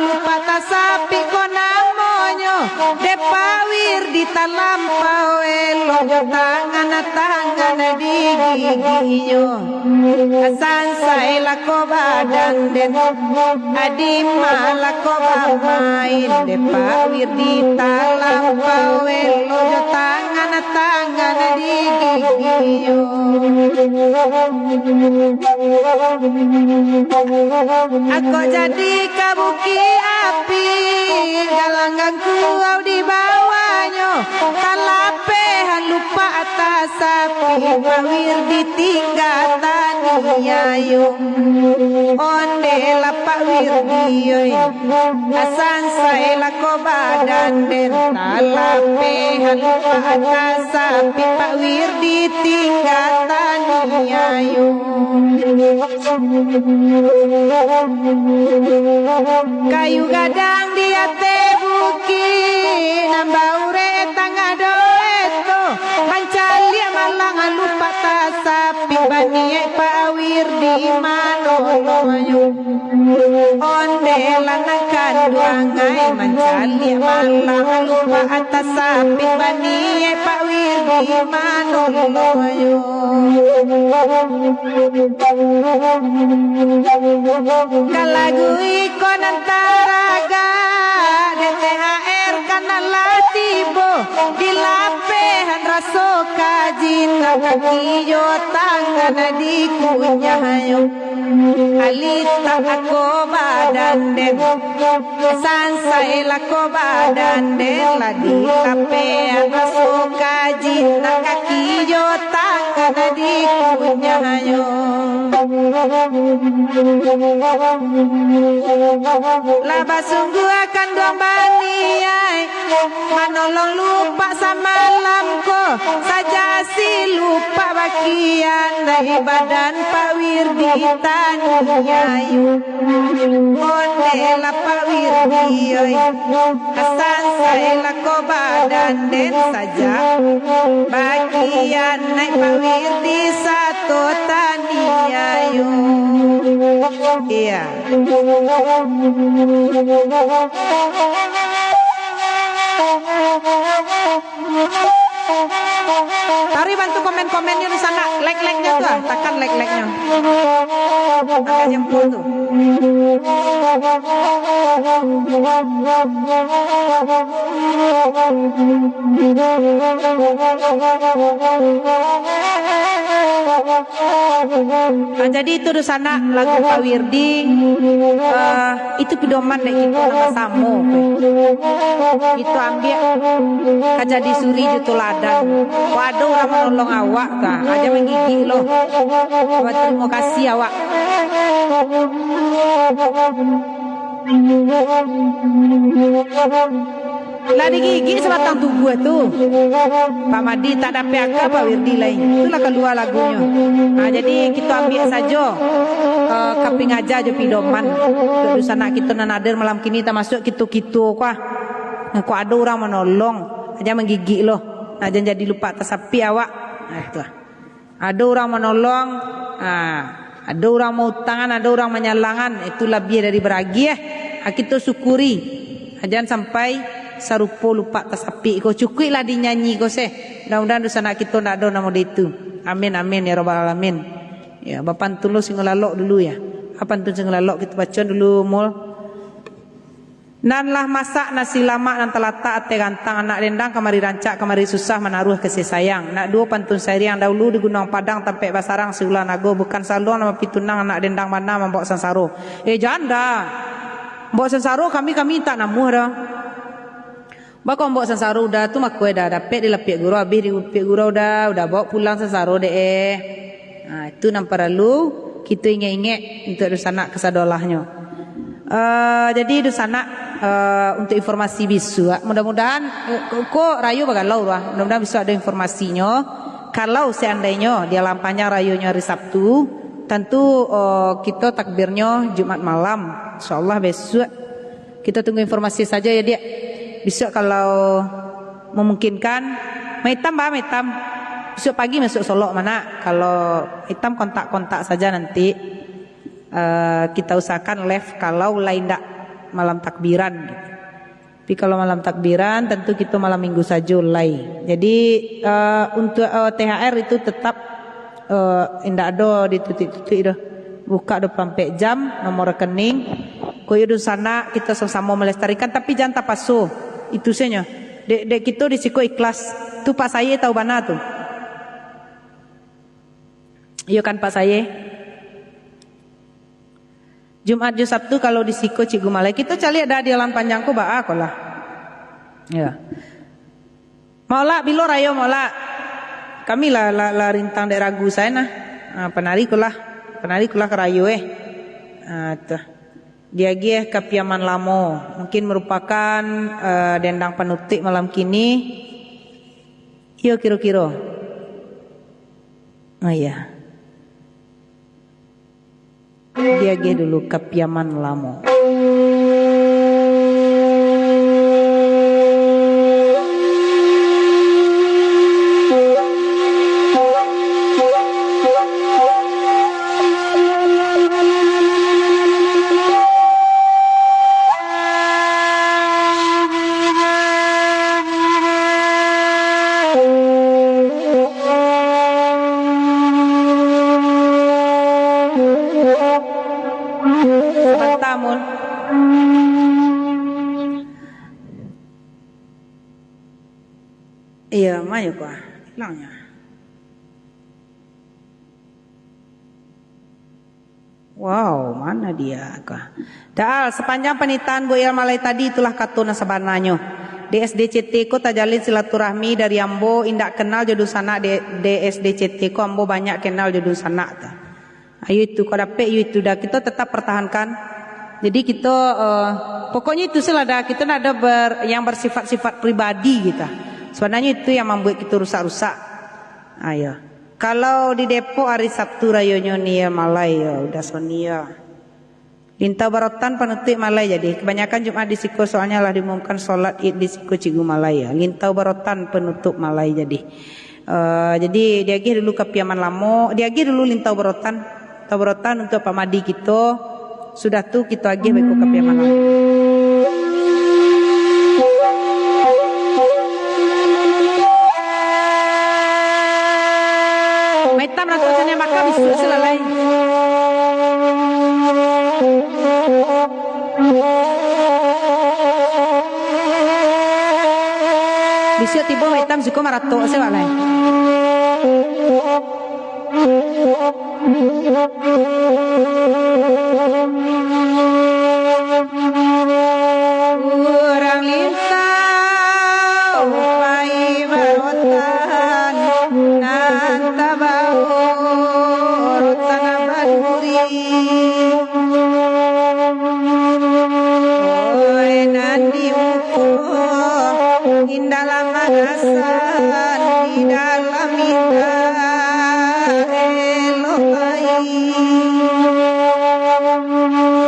lupa tasapi konamonyo depa Wirdi talampau elo tangan di giginya asan saya ko badan den adima ko main depa Wirdi talampau elo tangan di giginya. Aku jadi kabuki api galangan kuau di bawahnya kalapehan lupa atas sapi Pak Wirdi tinggal taniayo ondela Pak Wirdi asan saya ko badan den kalapehan lupa atas sapi Pak Wirdi tinggal taniayo kayu gadang dia tebuki nambah ure tangga doeto bancalia malang lupa tasapi bani Pak Wirdi manoloyo ondela nakan duangai mancalia malang lupa atas sapi bani Pak Wirdi manoloyo kalagu ikon antaraga DTHR kanala tibo dilapehan raso kajina kakiyo tangan di kunyayo alita ako badan den sansa elako badan den la dilapehan raso kajina kakiyo tangan di kunyayo laba sungguh akan dombaniai manolong lupa samalamko saja si lupa bagian dari badan Pak Wirdi taniayu ondela Pak Wirdi asan saya ko badan den saja bagi Iya naik Pak Wirdi satu tania yo. Iya. Tari bantu komen-komennya di sana, like-like-nya tuh, tekan like-like-nya. Angkat jempol tuh. Nah, jadi itu di sana lagu Pak Wirdi, itu pedoman deh kita nama Samo. Itu ambil kaca disuri di tuladan. Waduh orang menolong awak kah, aja menggigit loh. Terima kasih awak. Lah digigit sebatang tubuh itu. Pak Madi tak dapat apa Wirdi lain. Itulah keluar lagunya. Nah, jadi kita ambil saja kaping aja je pidoman. Untuk sana kita nanader malam kini tak masuk kitu-kitu kuah. Kok ada orang menolong aja menggigit loh. Nah, jangan jadi lupa tersapi awak. Nah, itu. Ada orang menolong, ada orang mau tangan, ada orang menyalangan. Itu lebih dari beragi ya. Kita syukuri. Jangan sampai sarupo lupa tersapi. Kau cukup lah dinyanyi kau seh. Mudah-mudahan dosa nak kita nak ada nama itu. Amin amin ya rabbal alamin. Ya, bapak tulo sing lalok dulu ya. Apa tu sing lalok kita baca dulu mul. Nan lah masak nasi lama nan telata ate gantang anak dendang kamari rancak kamari susah menaruh kasih sayang. Nak dua pantun syair yang dahulu di Gunung Padang tampe Basarang siulah nago bukan saluang nama pitunang anak dendang mana membok sansaro. Janda. Mbok sansaro kami tak namuh dah. Bakal mbok sansaro udah tu mak kue dah dapat di lapik guru habis di lapik guru udah bawa pulang sansaro deh. Nah, itu nampak lalu kita ingat-ingat untuk di sana kesadolahnya. Jadi di sana untuk informasi bisu. Mudah-mudahan kok rayu bagalau lah. Mudah-mudahan bisa ada informasinya. Kalau seandainya dia lampanya rayunya hari Sabtu, tentu kita takbirnya Jumat malam. Insyaallah besok kita tunggu informasi saja ya dia. Besok kalau memungkinkan, Maitam. Besok pagi masuk Solok mana? Kalau hitam kontak-kontak saja nanti. Kita usahakan live kalau lain tak malam takbiran. Tapi kalau malam takbiran tentu kita malam minggu saja live. Jadi untuk THR itu tetap indah ada di titik-titik dah. Buka 24 jam nomor rekening. Koyo di sana kita sama-sama melestarikan tapi jangan tapaso. Itu saja. Dek kita di siko ikhlas. Tu Pak saya tahu mana tu? Iya kan Pak saya? Jumat Jumat Sabtu kalau di siko Cikgu Malai kita cari ada di alam panjangku ba aku lah. Ya. Mola bilo rayo mola. Kami lah rintang daerah ragu saya nah. Penari kulah kerayu tuh. Dia gih kapiaman lamo mungkin merupakan dendang penutik malam kini. Iya kira-kira. Oh iya. Dia dulu kapiaman lamo. Iya, mana kah? Hilangnya. Wow, mana dia kah? Daal, sepanjang penitaan Bu Il Malai tadi itulah katuna sebenarnya. DSDCT ko tajalin silaturahmi dari ambo indak kenal jodoh sana DSDCT ko ambo banyak kenal jodoh sana. Ayo itu kau dapat itu dah kita tetap pertahankan. Jadi kita pokoknya itu selada kita nak ada yang bersifat-sifat pribadi kita. Sebenarnya itu yang membuat kita rusak-rusak. Ayo. Kalau di Depok hari Sabtu rayunya Nia Malai ya udah sonia. Lintau Barotan penutik Malai jadi kebanyakan Jumat di Siko soalnya lah diumumkan sholat Id di Siko Cikgu Malai ya. Lintau Barotan penutup Malai jadi. Jadi diagih dulu ke piaman lamo, diagih dulu lintau berotan untuk pamadi kita. Sudah tuh kita agih beku ke piaman lamo. Maitam ratusannya maka bisu selalai. Bisu tiba maitam suka marato selalai. Kurang lintau pai barotan nanta bau rotan abaduri oi nandi muko indah lama rasan di dalam indah elokai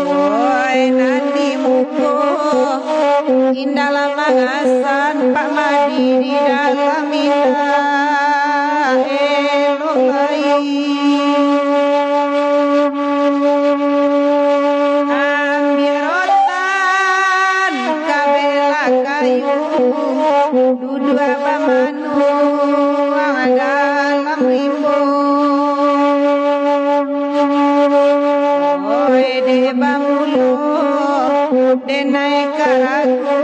oi nandi muko indah lama rasan Pak Madi di dalam indah elokai ambil rotan kabela kayu duduk abamanu dalam rimbo oi de bamulo de naik karaku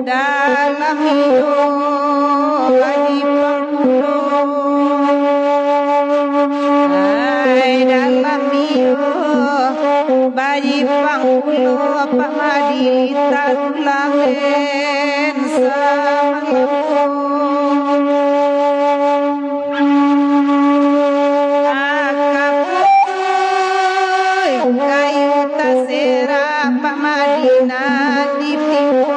dalam hidup lagi pangkulo ai dalam hidup bayi pangkulo Pak Madi tak tulang den sama kayu tasera Pak Madina ditipu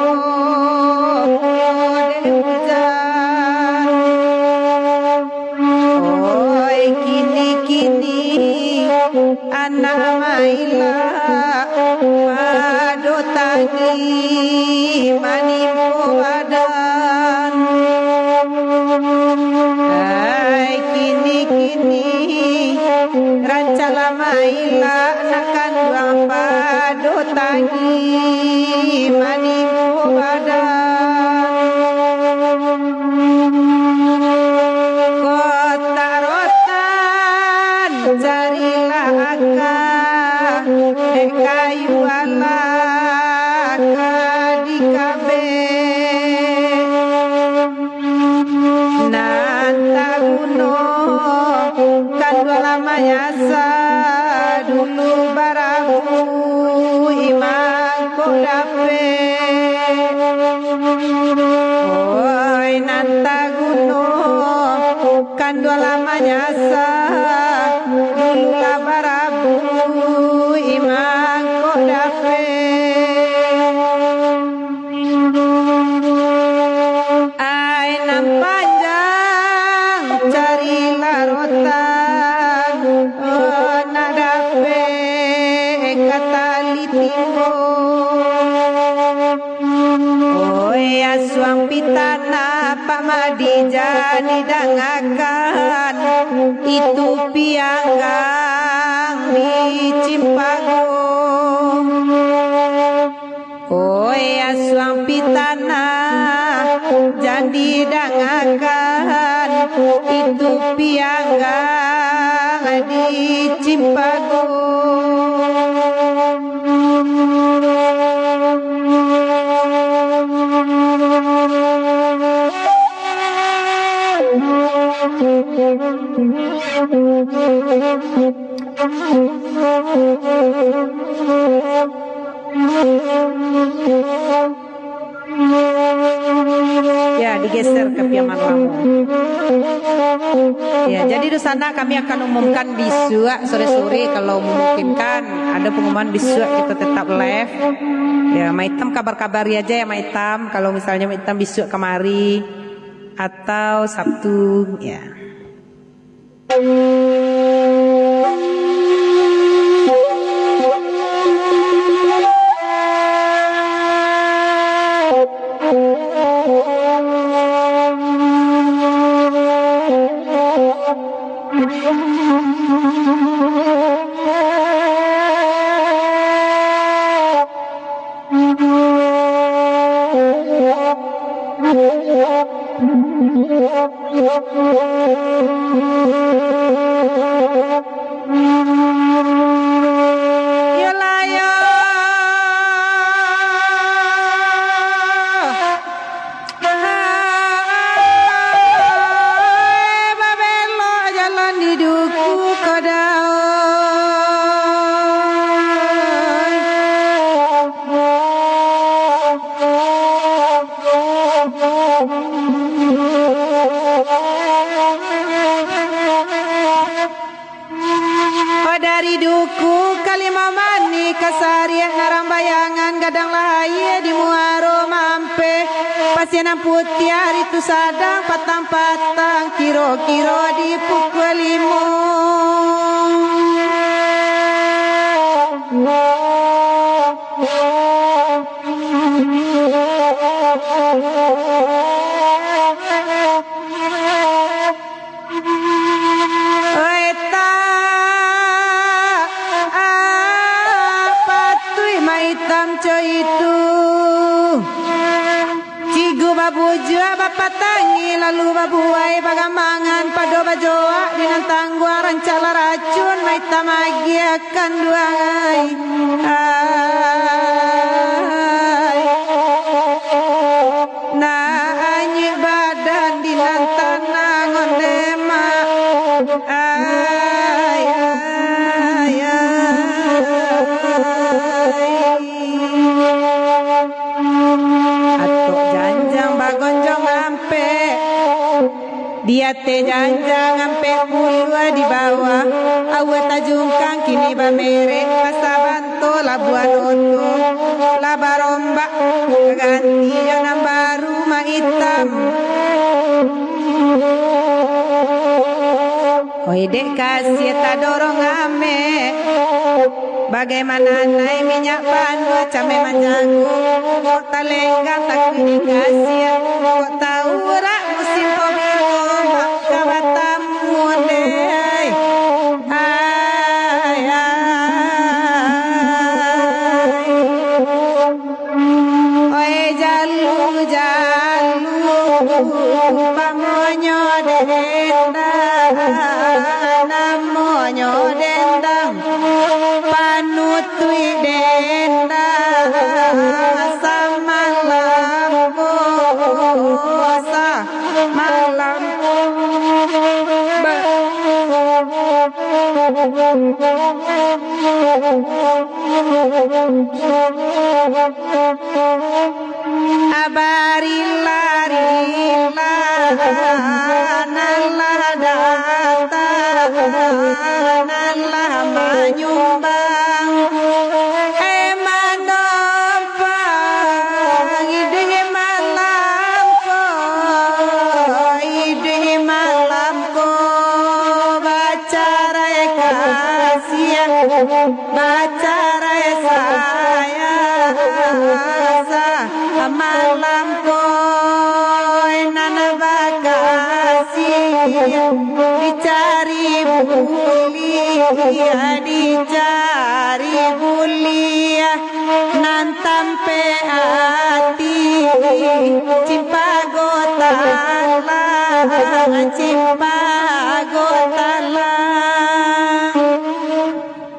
oleh hujan. Oi kini anak maila pado tangi manimpo badan. Ai kini rancala maila nakan duang pado tangi manimpo badan. Kota rotan carilah akak dek kayu alaka di kabe nanta gunung kan dua lama yasa dulu barabu imang kodape oi nanta gunung kan dua lama yasa dulu barabu imang kodape ai nam panjang carilah rotan nadape kata litimbo oi asuang pitana Pak Madi jadi dangakan itu pianggang di Cimpago oi asuang pitana jadi dangakan itu pianggang di Cimpago ya digeser ke piaman lamo. Ya, jadi di sana kami akan umumkan bisua sore-sore kalau memungkinkan ada pengumuman bisua kita tetap live. Ya, Maitam kabar-kabari aja ya Maitam kalau misalnya Maitam bisua kemari atau Sabtu ya. Dari duku Kalimamani kasarian narang bayangan gadang lahir di muaro mampe pasienan putih hari tu sadang patang-patang kiro-kiro di pukul 5 itu cigu babu jua bapak tangi lalu babuai bagambangan pado bajoa dinan tanggua rancala racun maita magi akan duangai na anyi badan dinan tanang ondema dia teh janjang ampe pulua di bawah awe tajungkang kini bamere pasabanto labuan oto labarombak ganti yang baru mah hitam oi dek kasih tak dorong ame bagaimana naik minyak panua came manjago kok talenggang tak kini kasih kok tahu rak musim pemilu kabatamu deh ay oi jalu pamonyo dendang namonyo dendang panutui dendang samalam kosa malam abarillarila nalah datang nalah menyumbang emandopang ide malam ko baca rekasian baca resaya malam koi nana bagasi dicari bulia nan tampe hati cimpago tanah cimpa